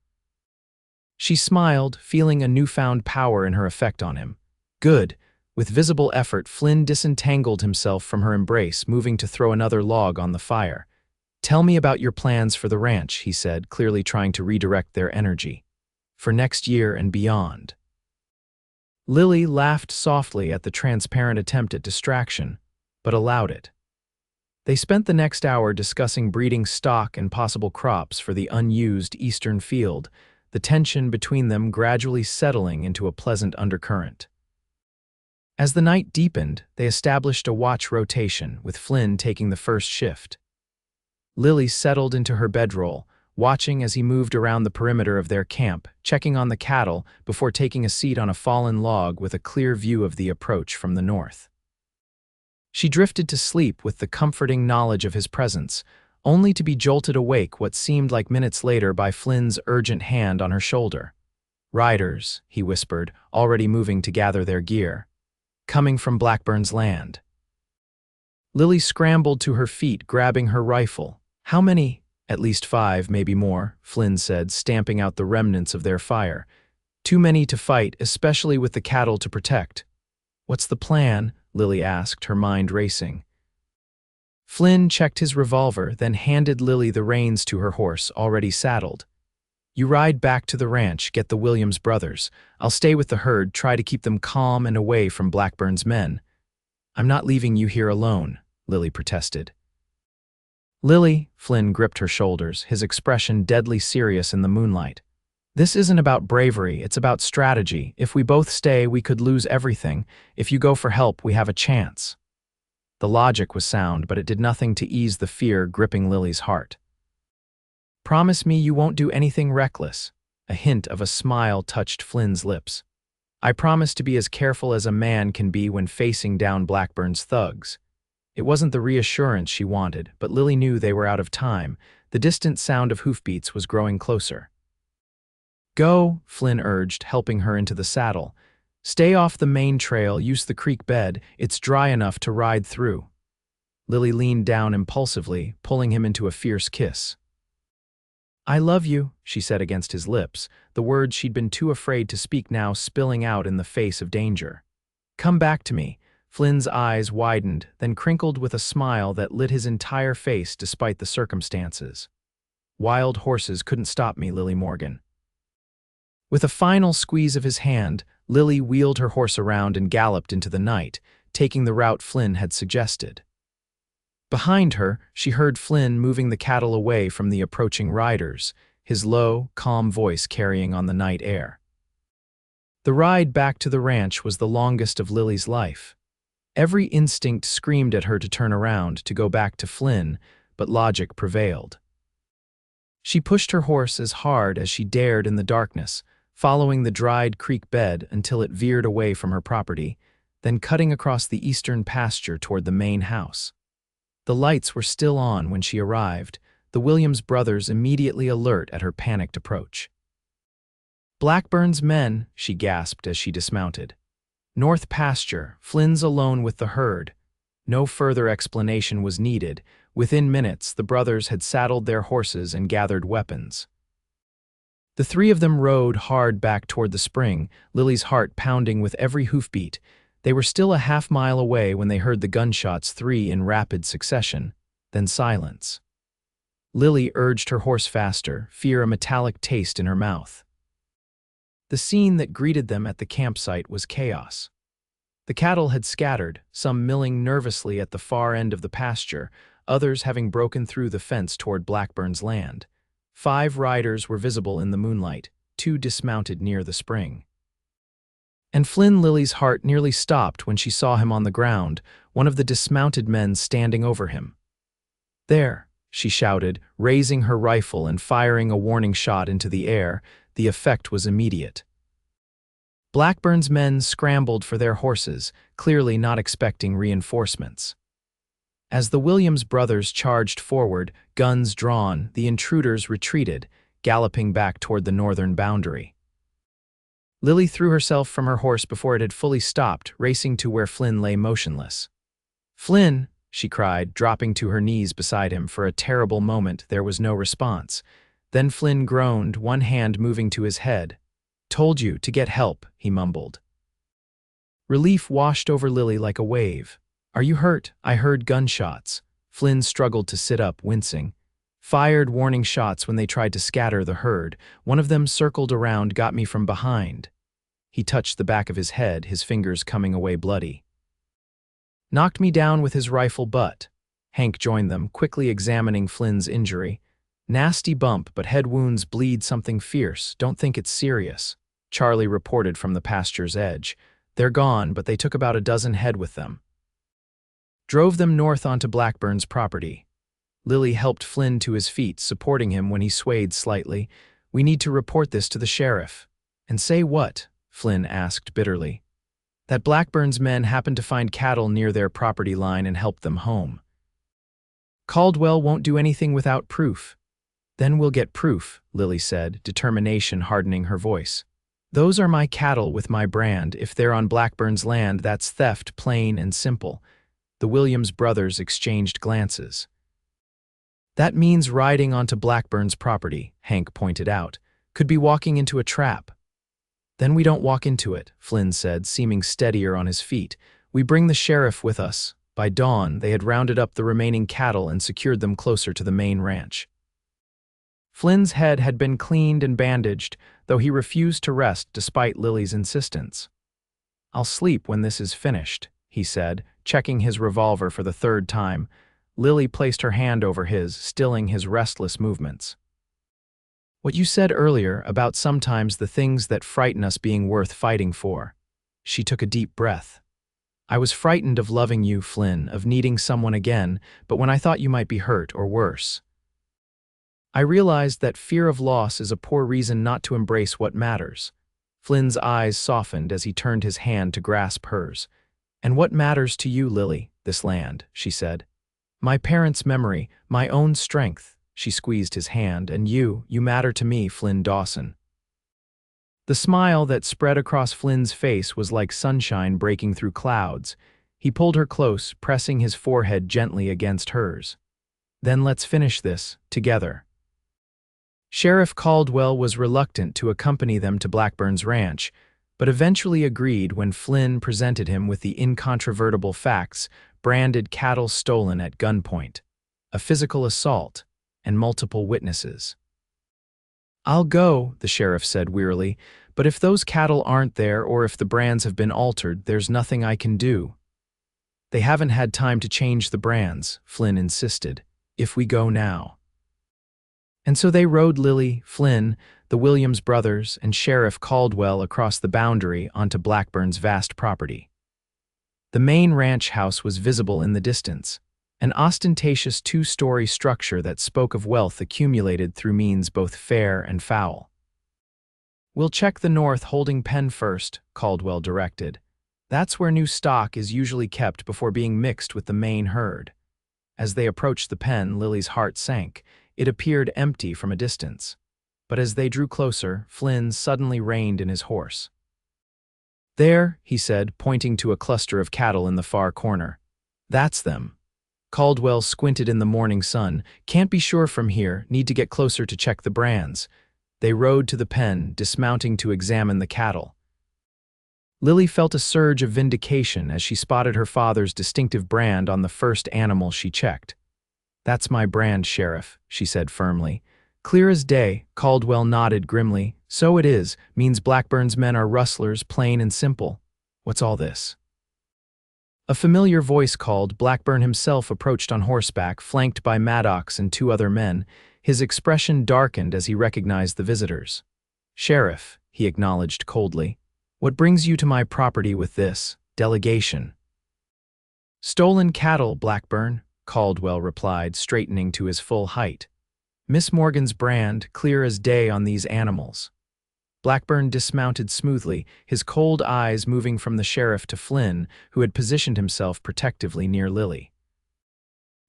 She smiled, feeling a newfound power in her effect on him. "Good." With visible effort, Flynn disentangled himself from her embrace, moving to throw another log on the fire. "Tell me about your plans for the ranch," he said, clearly trying to redirect their energy. "For next year and beyond." Lily laughed softly at the transparent attempt at distraction, but allowed it. They spent the next hour discussing breeding stock and possible crops for the unused eastern field, the tension between them gradually settling into a pleasant undercurrent. As the night deepened, they established a watch rotation, with Flynn taking the first shift. Lily settled into her bedroll, watching as he moved around the perimeter of their camp, checking on the cattle before taking a seat on a fallen log with a clear view of the approach from the north. She drifted to sleep with the comforting knowledge of his presence, only to be jolted awake what seemed like minutes later by Flynn's urgent hand on her shoulder. "Riders," he whispered, already moving to gather their gear. "Coming from Blackburn's land." Lily scrambled to her feet, grabbing her rifle. "How many?" "At least 5, maybe more," Flynn said, stamping out the remnants of their fire. "Too many to fight, especially with the cattle to protect." "What's the plan?" Lily asked, her mind racing. Flynn checked his revolver, then handed Lily the reins to her horse, already saddled. "You ride back to the ranch, get the Williams brothers. I'll stay with the herd, try to keep them calm and away from Blackburn's men." "I'm not leaving you here alone," Lily protested. "Lily," Flynn gripped her shoulders, his expression deadly serious in the moonlight. "This isn't about bravery, it's about strategy. If we both stay, we could lose everything. If you go for help, we have a chance." The logic was sound, but it did nothing to ease the fear gripping Lily's heart. "Promise me you won't do anything reckless." A hint of a smile touched Flynn's lips. "I promise to be as careful as a man can be when facing down Blackburn's thugs." It wasn't the reassurance she wanted, but Lily knew they were out of time. The distant sound of hoofbeats was growing closer. "Go," Flynn urged, helping her into the saddle. "Stay off the main trail, use the creek bed, it's dry enough to ride through." Lily leaned down impulsively, pulling him into a fierce kiss. I love you, she said against his lips, the words she'd been too afraid to speak now spilling out in the face of danger. Come back to me. Flynn's eyes widened, then crinkled with a smile that lit his entire face despite the circumstances. Wild horses couldn't stop me, Lily Morgan. With a final squeeze of his hand, Lily wheeled her horse around and galloped into the night, taking the route Flynn had suggested. Behind her, she heard Flynn moving the cattle away from the approaching riders, his low, calm voice carrying on the night air. The ride back to the ranch was the longest of Lily's life. Every instinct screamed at her to turn around, to go back to Flynn, but logic prevailed. She pushed her horse as hard as she dared in the darkness, following the dried creek bed until it veered away from her property, then cutting across the eastern pasture toward the main house. The lights were still on when she arrived, the Williams brothers immediately alert at her panicked approach. Blackburn's men, she gasped as she dismounted. North pasture, Flynn's alone with the herd. No further explanation was needed. Within minutes, the brothers had saddled their horses and gathered weapons. The three of them rode hard back toward the spring, Lily's heart pounding with every hoofbeat. They were still a half-mile away when they heard the gunshots, 3 in rapid succession, then silence. Lily urged her horse faster, fear a metallic taste in her mouth. The scene that greeted them at the campsite was chaos. The cattle had scattered, some milling nervously at the far end of the pasture, others having broken through the fence toward Blackburn's land. 5 riders were visible in the moonlight, 2 dismounted near the spring. And Flynn, Lily's heart nearly stopped when she saw him on the ground, one of the dismounted men standing over him. There, she shouted, raising her rifle and firing a warning shot into the air. The effect was immediate. Blackburn's men scrambled for their horses, clearly not expecting reinforcements. As the Williams brothers charged forward, guns drawn, the intruders retreated, galloping back toward the northern boundary. Lily threw herself from her horse before it had fully stopped, racing to where Flynn lay motionless. "Flynn!" she cried, dropping to her knees beside him. For a terrible moment there was no response. Then Flynn groaned, one hand moving to his head. "Told you to get help," he mumbled. Relief washed over Lily like a wave. "Are you hurt? I heard gunshots." Flynn struggled to sit up, wincing. "Fired warning shots when they tried to scatter the herd. One of them circled around, got me from behind." He touched the back of his head, his fingers coming away bloody. "Knocked me down with his rifle butt." Hank joined them, quickly examining Flynn's injury. "Nasty bump, but head wounds bleed something fierce. Don't think it's serious," Charlie reported from the pasture's edge. "They're gone, but they took about a dozen head with them." Drove them north onto Blackburn's property. Lily helped Flynn to his feet, supporting him when he swayed slightly. "We need to report this to the sheriff." "And say what?" Flynn asked bitterly. "That Blackburn's men happened to find cattle near their property line and helped them home." "Caldwell won't do anything without proof." "Then we'll get proof," Lily said, determination hardening her voice. "Those are my cattle with my brand. If they're on Blackburn's land, that's theft, plain and simple." The Williams brothers exchanged glances. "That means riding onto Blackburn's property," Hank pointed out. "Could be walking into a trap." "Then we don't walk into it," Flynn said, seeming steadier on his feet. "We bring the sheriff with us." By dawn, they had rounded up the remaining cattle and secured them closer to the main ranch. Flynn's head had been cleaned and bandaged, though he refused to rest despite Lily's insistence. "I'll sleep when this is finished," he said, checking his revolver for the 3rd time. Lily placed her hand over his, stilling his restless movements. "What you said earlier about sometimes the things that frighten us being worth fighting for." She took a deep breath. "I was frightened of loving you, Flynn, of needing someone again, but when I thought you might be hurt or worse. I realized that fear of loss is a poor reason not to embrace what matters." Flynn's eyes softened as he turned his hand to grasp hers. "And what matters to you, Lily? This land," she said. "My parents' memory, my own strength." She squeezed his hand. "And you matter to me, Flynn Dawson." The smile that spread across Flynn's face was like sunshine breaking through clouds. He pulled her close, pressing his forehead gently against hers. "Then let's finish this, together." Sheriff Caldwell was reluctant to accompany them to Blackburn's ranch, but eventually agreed when Flynn presented him with the incontrovertible facts: branded cattle stolen at gunpoint, a physical assault, and multiple witnesses. "I'll go," the sheriff said wearily, "but if those cattle aren't there or if the brands have been altered, there's nothing I can do." "They haven't had time to change the brands," Flynn insisted. "If we go now." And so they rode Lily, Flynn, the Williams brothers, and Sheriff Caldwell across the boundary onto Blackburn's vast property. The main ranch house was visible in the distance, an ostentatious two-story structure that spoke of wealth accumulated through means both fair and foul. "We'll check the north holding pen first," Caldwell directed. "That's where new stock is usually kept before being mixed with the main herd." As they approached the pen, Lily's heart sank. It appeared empty from a distance. But as they drew closer, Flynn suddenly reined in his horse. "There," he said, pointing to a cluster of cattle in the far corner. "That's them." Caldwell squinted in the morning sun. "Can't be sure from here, need to get closer to check the brands." They rode to the pen, dismounting to examine the cattle. Lily felt a surge of vindication as she spotted her father's distinctive brand on the first animal she checked. "That's my brand, Sheriff," she said firmly. "Clear as day," Caldwell nodded grimly. "So it is, means Blackburn's men are rustlers, plain and simple. What's all this?" A familiar voice called. Blackburn himself approached on horseback, flanked by Maddox and two other men. His expression darkened as he recognized the visitors. "Sheriff," he acknowledged coldly, "what brings you to my property with this delegation?" "Stolen cattle, Blackburn," Caldwell replied, straightening to his full height. "Miss Morgan's brand, clear as day on these animals." Blackburn dismounted smoothly, his cold eyes moving from the sheriff to Flynn, who had positioned himself protectively near Lily.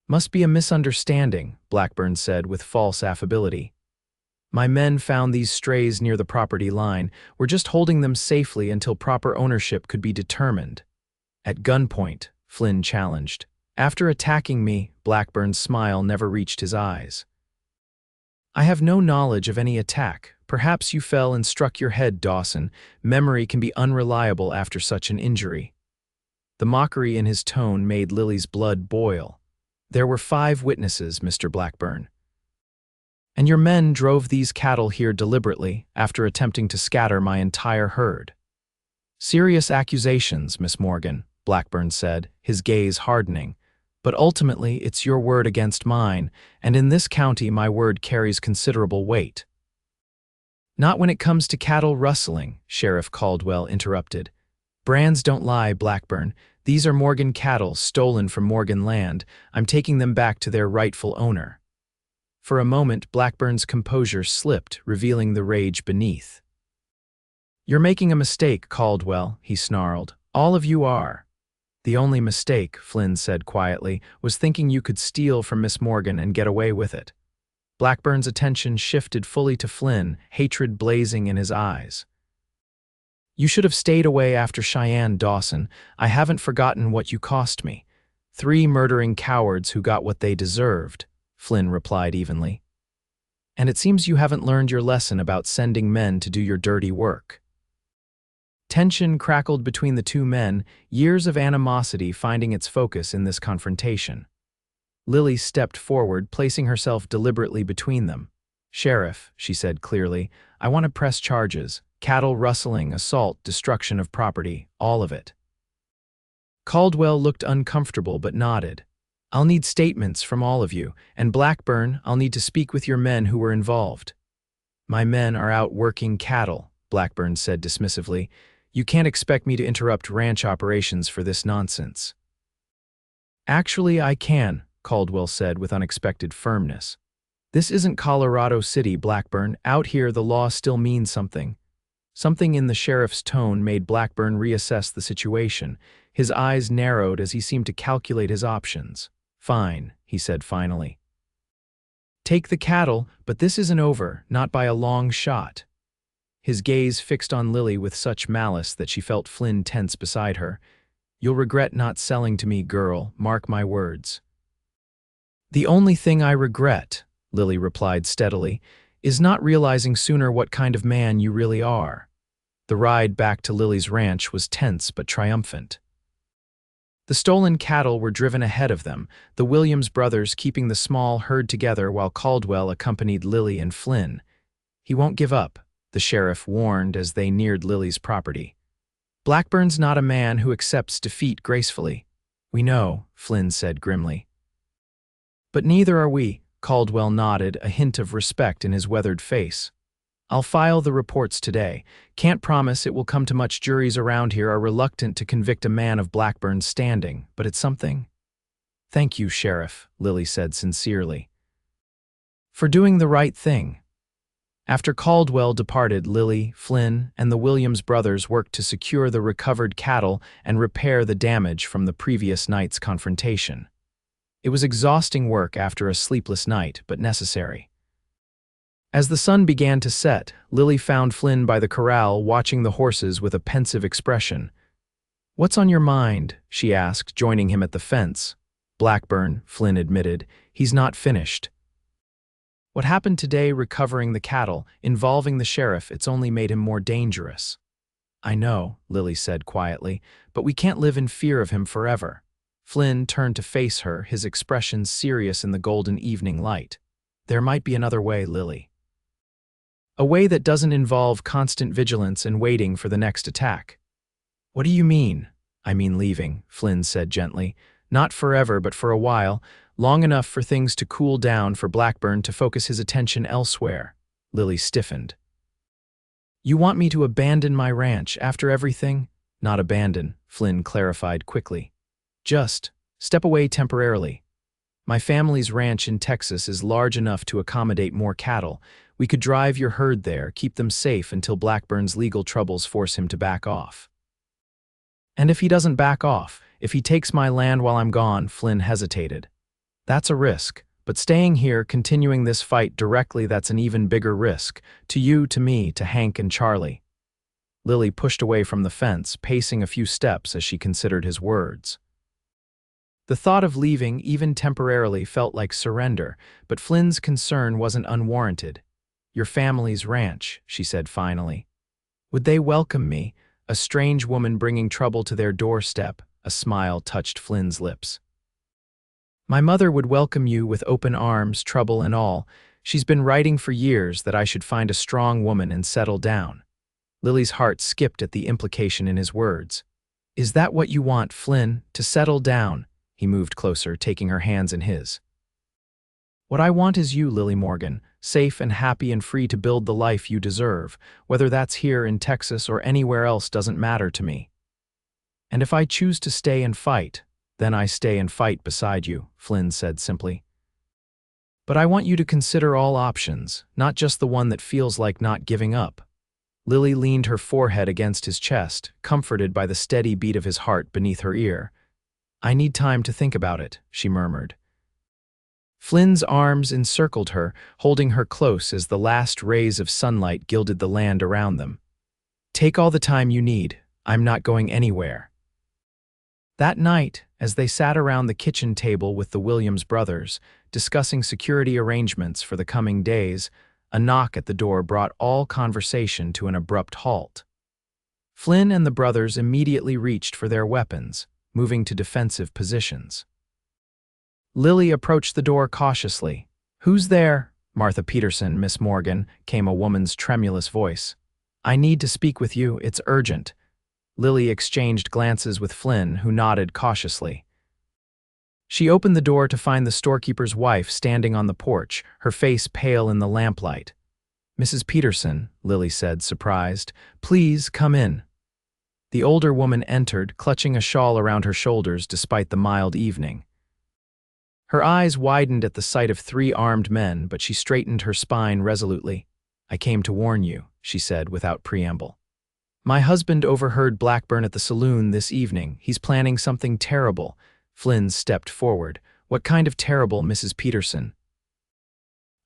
"Must be a misunderstanding," Blackburn said with false affability. "My men found these strays near the property line. We're just holding them safely until proper ownership could be determined." "At gunpoint," Flynn challenged. "After attacking me," Blackburn's smile never reached his eyes. "I have no knowledge of any attack. Perhaps you fell and struck your head, Dawson. Memory can be unreliable after such an injury." The mockery in his tone made Lily's blood boil. "There were 5 witnesses, Mr. Blackburn. And your men drove these cattle here deliberately after attempting to scatter my entire herd." "Serious accusations, Miss Morgan," Blackburn said, his gaze hardening. "But ultimately, it's your word against mine, and in this county my word carries considerable weight." "Not when it comes to cattle rustling," Sheriff Caldwell interrupted. "Brands don't lie, Blackburn. These are Morgan cattle stolen from Morgan land. I'm taking them back to their rightful owner." For a moment, Blackburn's composure slipped, revealing the rage beneath. "You're making a mistake, Caldwell," he snarled. "All of you are." "The only mistake," Flynn said quietly, "was thinking you could steal from Miss Morgan and get away with it." Blackburn's attention shifted fully to Flynn, hatred blazing in his eyes. "You should have stayed away after Cheyenne, Dawson. I haven't forgotten what you cost me. 3 murdering cowards who got what they deserved," Flynn replied evenly. "And it seems you haven't learned your lesson about sending men to do your dirty work." Tension crackled between the two men, years of animosity finding its focus in this confrontation. Lily stepped forward, placing herself deliberately between them. "Sheriff," she said clearly, "I want to press charges. Cattle rustling, assault, destruction of property, all of it." Caldwell looked uncomfortable but nodded. "I'll need statements from all of you, and Blackburn, I'll need to speak with your men who were involved." "My men are out working cattle," Blackburn said dismissively. "You can't expect me to interrupt ranch operations for this nonsense." "Actually, I can," Caldwell said with unexpected firmness. "This isn't Colorado City, Blackburn. Out here, the law still means something." Something in the sheriff's tone made Blackburn reassess the situation. His eyes narrowed as he seemed to calculate his options. "Fine," he said finally. "Take the cattle, but this isn't over, not by a long shot." His gaze fixed on Lily with such malice that she felt Flynn tense beside her. "You'll regret not selling to me, girl, mark my words." "The only thing I regret," Lily replied steadily, is not realizing sooner what kind of man you really are. The ride back to Lily's ranch was tense but triumphant. The stolen cattle were driven ahead of them, the Williams brothers keeping the small herd together while Caldwell accompanied Lily and Flynn. "He won't give up," the sheriff warned as they neared Lily's property. "Blackburn's not a man who accepts defeat gracefully." "We know," Flynn said grimly. "But neither are we," Caldwell nodded, a hint of respect in his weathered face. "I'll file the reports today. Can't promise it will come to much. Juries around here are reluctant to convict a man of Blackburn's standing, but it's something." "Thank you, Sheriff," Lily said sincerely. "For doing the right thing." After Caldwell departed, Lily, Flynn, and the Williams brothers worked to secure the recovered cattle and repair the damage from the previous night's confrontation. It was exhausting work after a sleepless night, but necessary. As the sun began to set, Lily found Flynn by the corral watching the horses with a pensive expression. "What's on your mind?" she asked, joining him at the fence. "Blackburn," Flynn admitted. "He's not finished. What happened today recovering the cattle, involving the sheriff, it's only made him more dangerous." "I know," Lily said quietly, "but we can't live in fear of him forever." Flynn turned to face her, his expression serious in the golden evening light. "There might be another way, Lily. A way that doesn't involve constant vigilance and waiting for the next attack." "What do you mean?" "I mean leaving," Flynn said gently. "Not forever, but for a while, long enough for things to cool down, for Blackburn to focus his attention elsewhere." Lily stiffened. "You want me to abandon my ranch after everything?" "Not abandon," Flynn clarified quickly. "Just step away temporarily. My family's ranch in Texas is large enough to accommodate more cattle. We could drive your herd there, keep them safe until Blackburn's legal troubles force him to back off." "And if he doesn't back off, if he takes my land while I'm gone?" Flynn hesitated. "That's a risk, but staying here, continuing this fight directly, that's an even bigger risk. To you, to me, to Hank and Charlie." Lily pushed away from the fence, pacing a few steps as she considered his words. The thought of leaving, even temporarily, felt like surrender, but Flynn's concern wasn't unwarranted. "Your family's ranch," she said finally. "Would they welcome me, a strange woman bringing trouble to their doorstep?" A smile touched Flynn's lips. "My mother would welcome you with open arms, trouble and all. She's been writing for years that I should find a strong woman and settle down." Lily's heart skipped at the implication in his words. "Is that what you want, Flynn, to settle down?" He moved closer, taking her hands in his. "What I want is you, Lily Morgan, safe and happy and free to build the life you deserve. Whether that's here in Texas or anywhere else doesn't matter to me. And if I choose to stay and fight, then I stay and fight beside you," Flynn said simply. "But I want you to consider all options, not just the one that feels like not giving up." Lily leaned her forehead against his chest, comforted by the steady beat of his heart beneath her ear. "I need time to think about it," she murmured. Flynn's arms encircled her, holding her close as the last rays of sunlight gilded the land around them. "Take all the time you need. I'm not going anywhere." That night, as they sat around the kitchen table with the Williams brothers, discussing security arrangements for the coming days, a knock at the door brought all conversation to an abrupt halt. Flynn and the brothers immediately reached for their weapons, moving to defensive positions. Lily approached the door cautiously. "Who's there?" "Martha Peterson, Miss Morgan," came a woman's tremulous voice. "I need to speak with you. It's urgent." Lily exchanged glances with Flynn, who nodded cautiously. She opened the door to find the storekeeper's wife standing on the porch, her face pale in the lamplight. "Mrs. Peterson," Lily said, surprised, "please come in." The older woman entered, clutching a shawl around her shoulders despite the mild evening. Her eyes widened at the sight of 3 armed men, but she straightened her spine resolutely. "I came to warn you," she said without preamble. "My husband overheard Blackburn at the saloon this evening. He's planning something terrible." Flynn stepped forward. "What kind of terrible, Mrs. Peterson?"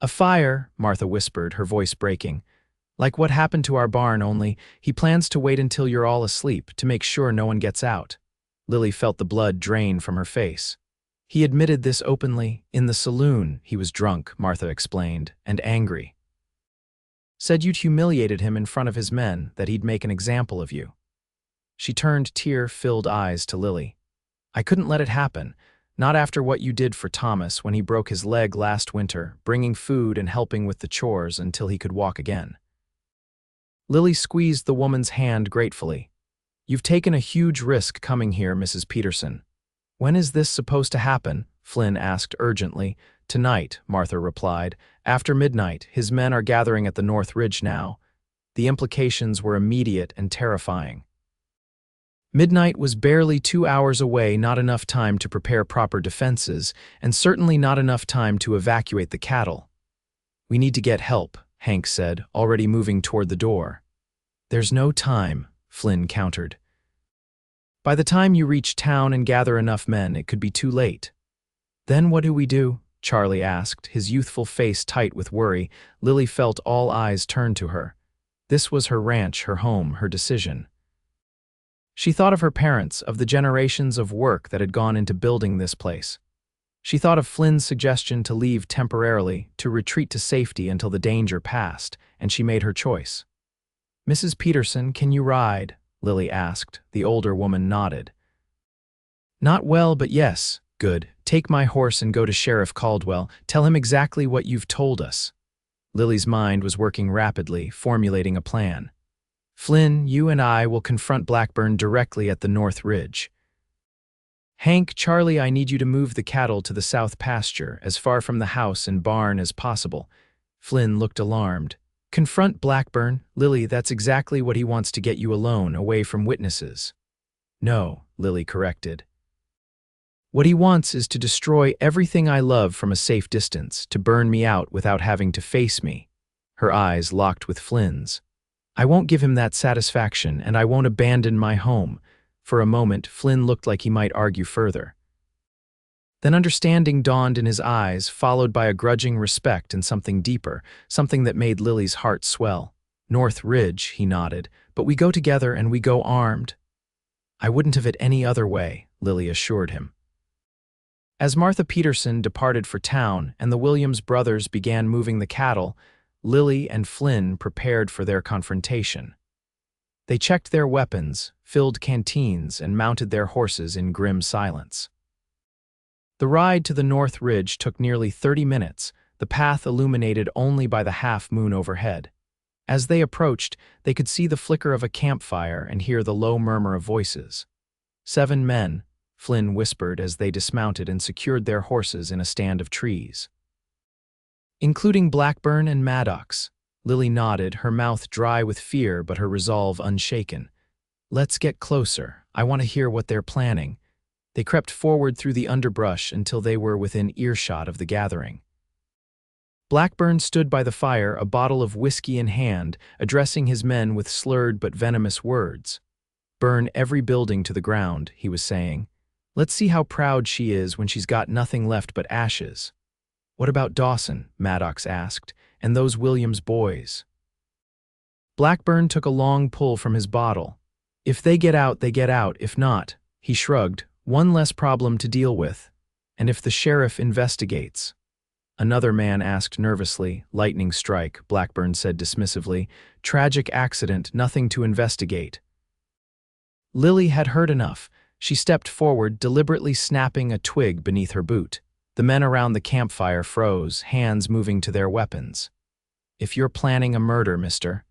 "A fire," Martha whispered, her voice breaking. "Like what happened to our barn, only he plans to wait until you're all asleep to make sure no one gets out." Lily felt the blood drain from her face. "He admitted this openly. In the saloon, he was drunk," Martha explained, "and angry." Said you'd humiliated him in front of his men, that he'd make an example of you." She turned tear-filled eyes to Lily. "I couldn't let it happen, not after what you did for Thomas when he broke his leg last winter, bringing food and helping with the chores until he could walk again." Lily squeezed the woman's hand gratefully. "You've taken a huge risk coming here, Mrs. Peterson." "When is this supposed to happen?" Flynn asked urgently. "Tonight," Martha replied. "After midnight, his men are gathering at the North Ridge now." The implications were immediate and terrifying. Midnight was barely 2 hours away, not enough time to prepare proper defenses, and certainly not enough time to evacuate the cattle. "We need to get help," Hank said, already moving toward the door. "There's no time," Flynn countered. "By the time you reach town and gather enough men, it could be too late." "Then what do we do?" Charlie asked, his youthful face tight with worry. Lily felt all eyes turn to her. This was her ranch, her home, her decision. She thought of her parents, of the generations of work that had gone into building this place. She thought of Flynn's suggestion to leave temporarily, to retreat to safety until the danger passed, and she made her choice. "Mrs. Peterson, can you ride?" Lily asked. The older woman nodded. "Not well, but yes." "Good. Take my horse and go to Sheriff Caldwell. Tell him exactly what you've told us." Lily's mind was working rapidly, formulating a plan. "Flynn, you and I will confront Blackburn directly at the North Ridge. Hank, Charlie, I need you to move the cattle to the south pasture, as far from the house and barn as possible." Flynn looked alarmed. "Confront Blackburn? Lily, that's exactly what he wants, to get you alone, away from witnesses." "No," Lily corrected. "What he wants is to destroy everything I love from a safe distance, to burn me out without having to face me." Her eyes locked with Flynn's. "I won't give him that satisfaction, and I won't abandon my home." For a moment, Flynn looked like he might argue further. Then understanding dawned in his eyes, followed by a grudging respect and something deeper, something that made Lily's heart swell. "North Ridge," he nodded, "but we go together and we go armed." "I wouldn't have it any other way," Lily assured him. As Martha Peterson departed for town and the Williams brothers began moving the cattle, Lily and Flynn prepared for their confrontation. They checked their weapons, filled canteens, and mounted their horses in grim silence. The ride to the North Ridge took nearly 30 minutes, the path illuminated only by the half-moon overhead. As they approached, they could see the flicker of a campfire and hear the low murmur of voices. 7 men, Flynn whispered as they dismounted and secured their horses in a stand of trees. "Including Blackburn and Maddox." Lily nodded, her mouth dry with fear but her resolve unshaken. "Let's get closer. I want to hear what they're planning." They crept forward through the underbrush until they were within earshot of the gathering. Blackburn stood by the fire, a bottle of whiskey in hand, addressing his men with slurred but venomous words. "Burn every building to the ground," he was saying. "Let's see how proud she is when she's got nothing left but ashes." "What about Dawson?" Maddox asked. "And those Williams boys?" Blackburn took a long pull from his bottle. "If they get out, they get out. If not," he shrugged, "one less problem to deal with. And if the sheriff investigates?" Another man asked nervously. "Lightning strike," Blackburn said dismissively. "Tragic accident, nothing to investigate." Lily had heard enough. She stepped forward, deliberately snapping a twig beneath her boot. The men around the campfire froze, hands moving to their weapons. "If you're planning a murder, mister."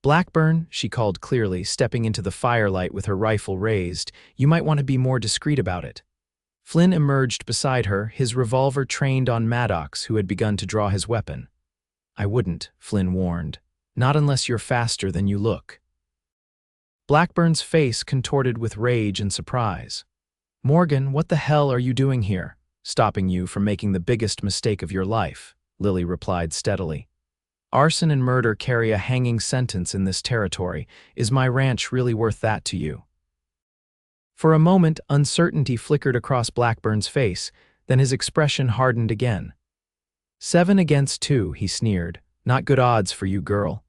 "Blackburn," she called clearly, stepping into the firelight with her rifle raised, "you might want to be more discreet about it." Flynn emerged beside her, his revolver trained on Maddox, who had begun to draw his weapon. "I wouldn't," Flynn warned. "Not unless you're faster than you look." Blackburn's face contorted with rage and surprise. "Morgan, what the hell are you doing here?" "Stopping you from making the biggest mistake of your life," Lily replied steadily. "Arson and murder carry a hanging sentence in this territory. Is my ranch really worth that to you?" For a moment, uncertainty flickered across Blackburn's face, then his expression hardened again. 7 against 2, he sneered. "Not good odds for you, girl."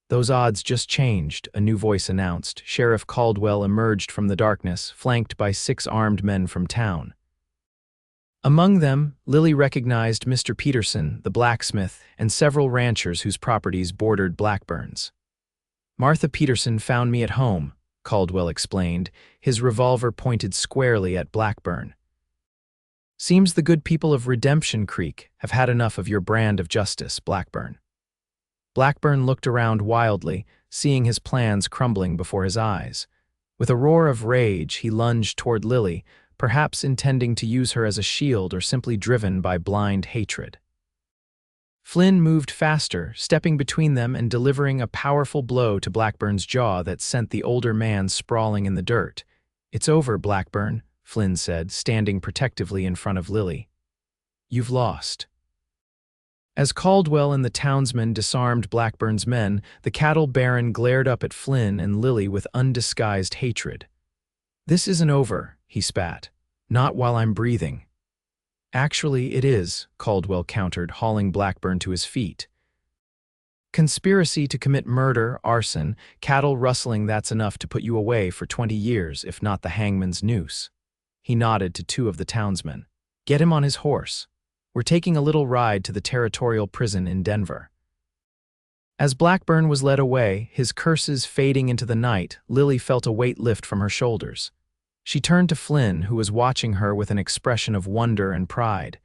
"Those odds just changed," a new voice announced. Sheriff Caldwell emerged from the darkness, flanked by 6 armed men from town. Among them, Lily recognized Mr. Peterson, the blacksmith, and several ranchers whose properties bordered Blackburn's. "Martha Peterson found me at home," Caldwell explained, his revolver pointed squarely at Blackburn. "Seems the good people of Redemption Creek have had enough of your brand of justice, Blackburn." Blackburn looked around wildly, seeing his plans crumbling before his eyes. With a roar of rage, he lunged toward Lily, perhaps intending to use her as a shield or simply driven by blind hatred. Flynn moved faster, stepping between them and delivering a powerful blow to Blackburn's jaw that sent the older man sprawling in the dirt. "It's over, Blackburn," Flynn said, standing protectively in front of Lily. "You've lost." As Caldwell and the townsmen disarmed Blackburn's men, the cattle baron glared up at Flynn and Lily with undisguised hatred. "This isn't over," he spat. "Not while I'm breathing." "Actually, it is," Caldwell countered, hauling Blackburn to his feet. "Conspiracy to commit murder, arson, cattle rustling, that's enough to put you away for 20 years, if not the hangman's noose." He nodded to two of the townsmen. "Get him on his horse. We're taking a little ride to the territorial prison in Denver." As Blackburn was led away, his curses fading into the night, Lily felt a weight lift from her shoulders. She turned to Flynn, who was watching her with an expression of wonder and pride.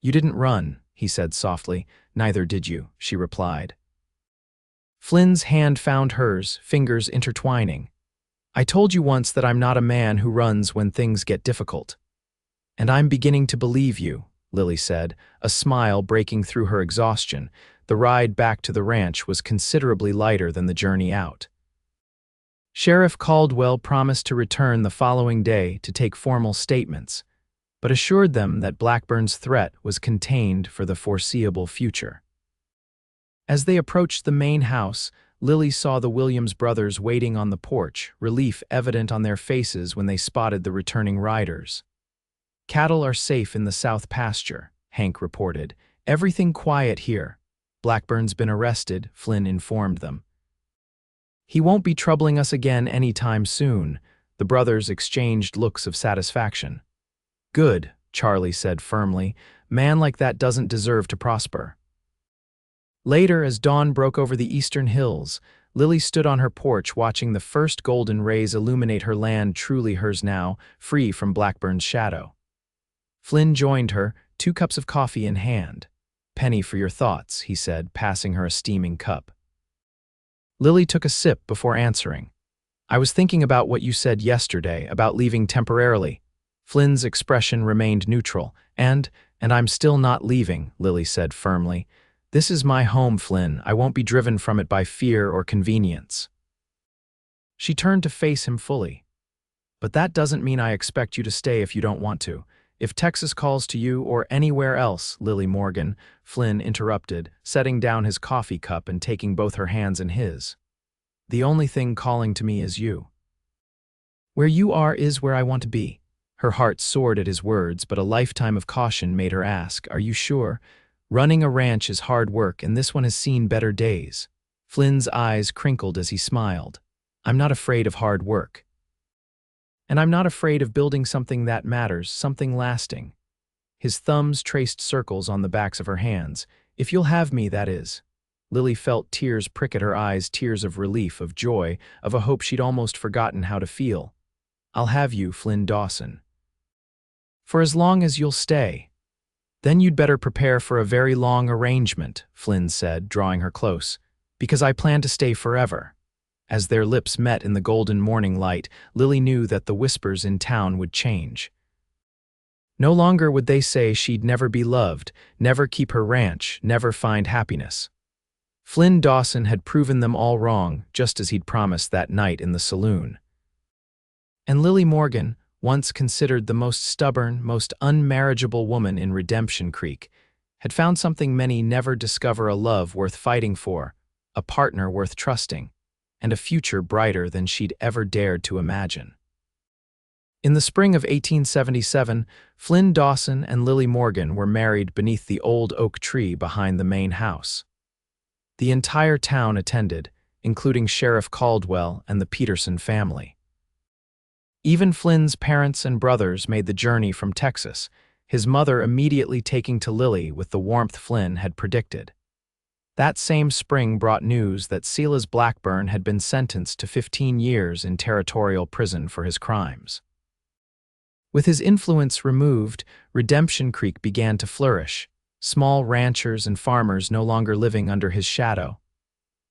"You didn't run," he said softly. "Neither did you," she replied. Flynn's hand found hers, fingers intertwining. "I told you once that I'm not a man who runs when things get difficult." "And I'm beginning to believe you," Lily said, a smile breaking through her exhaustion. The ride back to the ranch was considerably lighter than the journey out. Sheriff Caldwell promised to return the following day to take formal statements, but assured them that Blackburn's threat was contained for the foreseeable future. As they approached the main house, Lily saw the Williams brothers waiting on the porch, relief evident on their faces when they spotted the returning riders. "Cattle are safe in the south pasture," Hank reported. "Everything quiet here. Blackburn's been arrested," Flynn informed them. "He won't be troubling us again any time soon." The brothers exchanged looks of satisfaction. "Good," Charlie said firmly. "Man like that doesn't deserve to prosper." Later, as dawn broke over the eastern hills, Lily stood on her porch watching the first golden rays illuminate her land, truly hers now, free from Blackburn's shadow. Flynn joined her, 2 cups of coffee in hand. "Penny for your thoughts," he said, passing her a steaming cup. Lily took a sip before answering. "I was thinking about what you said yesterday, about leaving temporarily." Flynn's expression remained neutral. And I'm still not leaving," Lily said firmly. "This is my home, Flynn. I won't be driven from it by fear or convenience." She turned to face him fully. "But that doesn't mean I expect you to stay if you don't want to. If Texas calls to you or anywhere else, Lily Morgan," Flynn interrupted, setting down his coffee cup and taking both her hands in his. "The only thing calling to me is you. Where you are is where I want to be." Her heart soared at his words, but a lifetime of caution made her ask, "Are you sure? Running a ranch is hard work, and this one has seen better days." Flynn's eyes crinkled as he smiled. "I'm not afraid of hard work. And I'm not afraid of building something that matters, something lasting." His thumbs traced circles on the backs of her hands. "If you'll have me, that is." Lily felt tears prick at her eyes, tears of relief, of joy, of a hope she'd almost forgotten how to feel. "I'll have you, Flynn Dawson. For as long as you'll stay." "Then you'd better prepare for a very long arrangement," Flynn said, drawing her close, "because I plan to stay forever." As their lips met in the golden morning light, Lily knew that the whispers in town would change. No longer would they say she'd never be loved, never keep her ranch, never find happiness. Flynn Dawson had proven them all wrong, just as he'd promised that night in the saloon. And Lily Morgan, once considered the most stubborn, most unmarriageable woman in Redemption Creek, had found something many never discover: a love worth fighting for, a partner worth trusting, and a future brighter than she'd ever dared to imagine. In the spring of 1877, Flynn Dawson and Lily Morgan were married beneath the old oak tree behind the main house. The entire town attended, including Sheriff Caldwell and the Peterson family. Even Flynn's parents and brothers made the journey from Texas, his mother immediately taking to Lily with the warmth Flynn had predicted. That same spring brought news that Silas Blackburn had been sentenced to 15 years in territorial prison for his crimes. With his influence removed, Redemption Creek began to flourish, small ranchers and farmers no longer living under his shadow.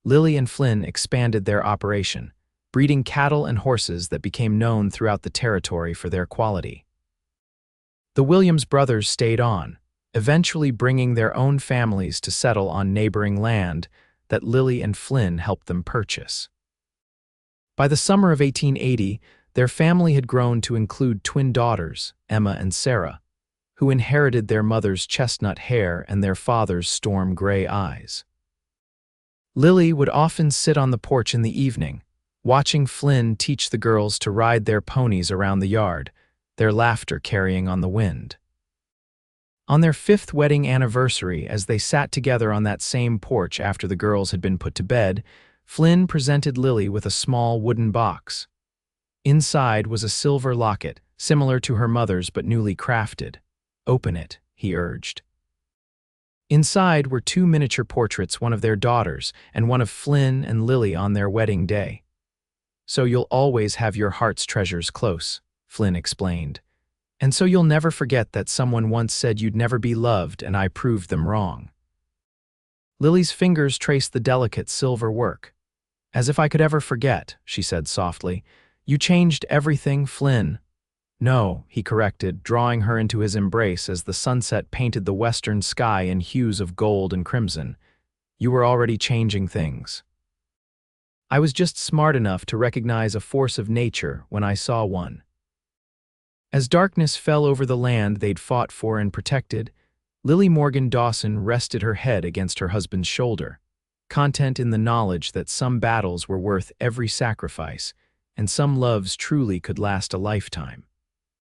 Lily and Flynn expanded their operation, breeding cattle and horses that became known throughout the territory for their quality. The Williams brothers stayed on, eventually bringing their own families to settle on neighboring land that Lily and Flynn helped them purchase. By the summer of 1880, their family had grown to include twin daughters, Emma and Sarah, who inherited their mother's chestnut hair and their father's storm-gray eyes. Lily would often sit on the porch in the evening, watching Flynn teach the girls to ride their ponies around the yard, their laughter carrying on the wind. On their 5th wedding anniversary, as they sat together on that same porch after the girls had been put to bed, Flynn presented Lily with a small wooden box. Inside was a silver locket, similar to her mother's but newly crafted. "Open it," he urged. Inside were 2 miniature portraits, one of their daughters and one of Flynn and Lily on their wedding day. "So you'll always have your heart's treasures close," Flynn explained. "And so you'll never forget that someone once said you'd never be loved and I proved them wrong." Lily's fingers traced the delicate silver work. "As if I could ever forget," she said softly. "You changed everything, Flynn." "No," he corrected, drawing her into his embrace as the sunset painted the western sky in hues of gold and crimson. "You were already changing things. I was just smart enough to recognize a force of nature when I saw one." As darkness fell over the land they'd fought for and protected, Lily Morgan Dawson rested her head against her husband's shoulder, content in the knowledge that some battles were worth every sacrifice, and some loves truly could last a lifetime.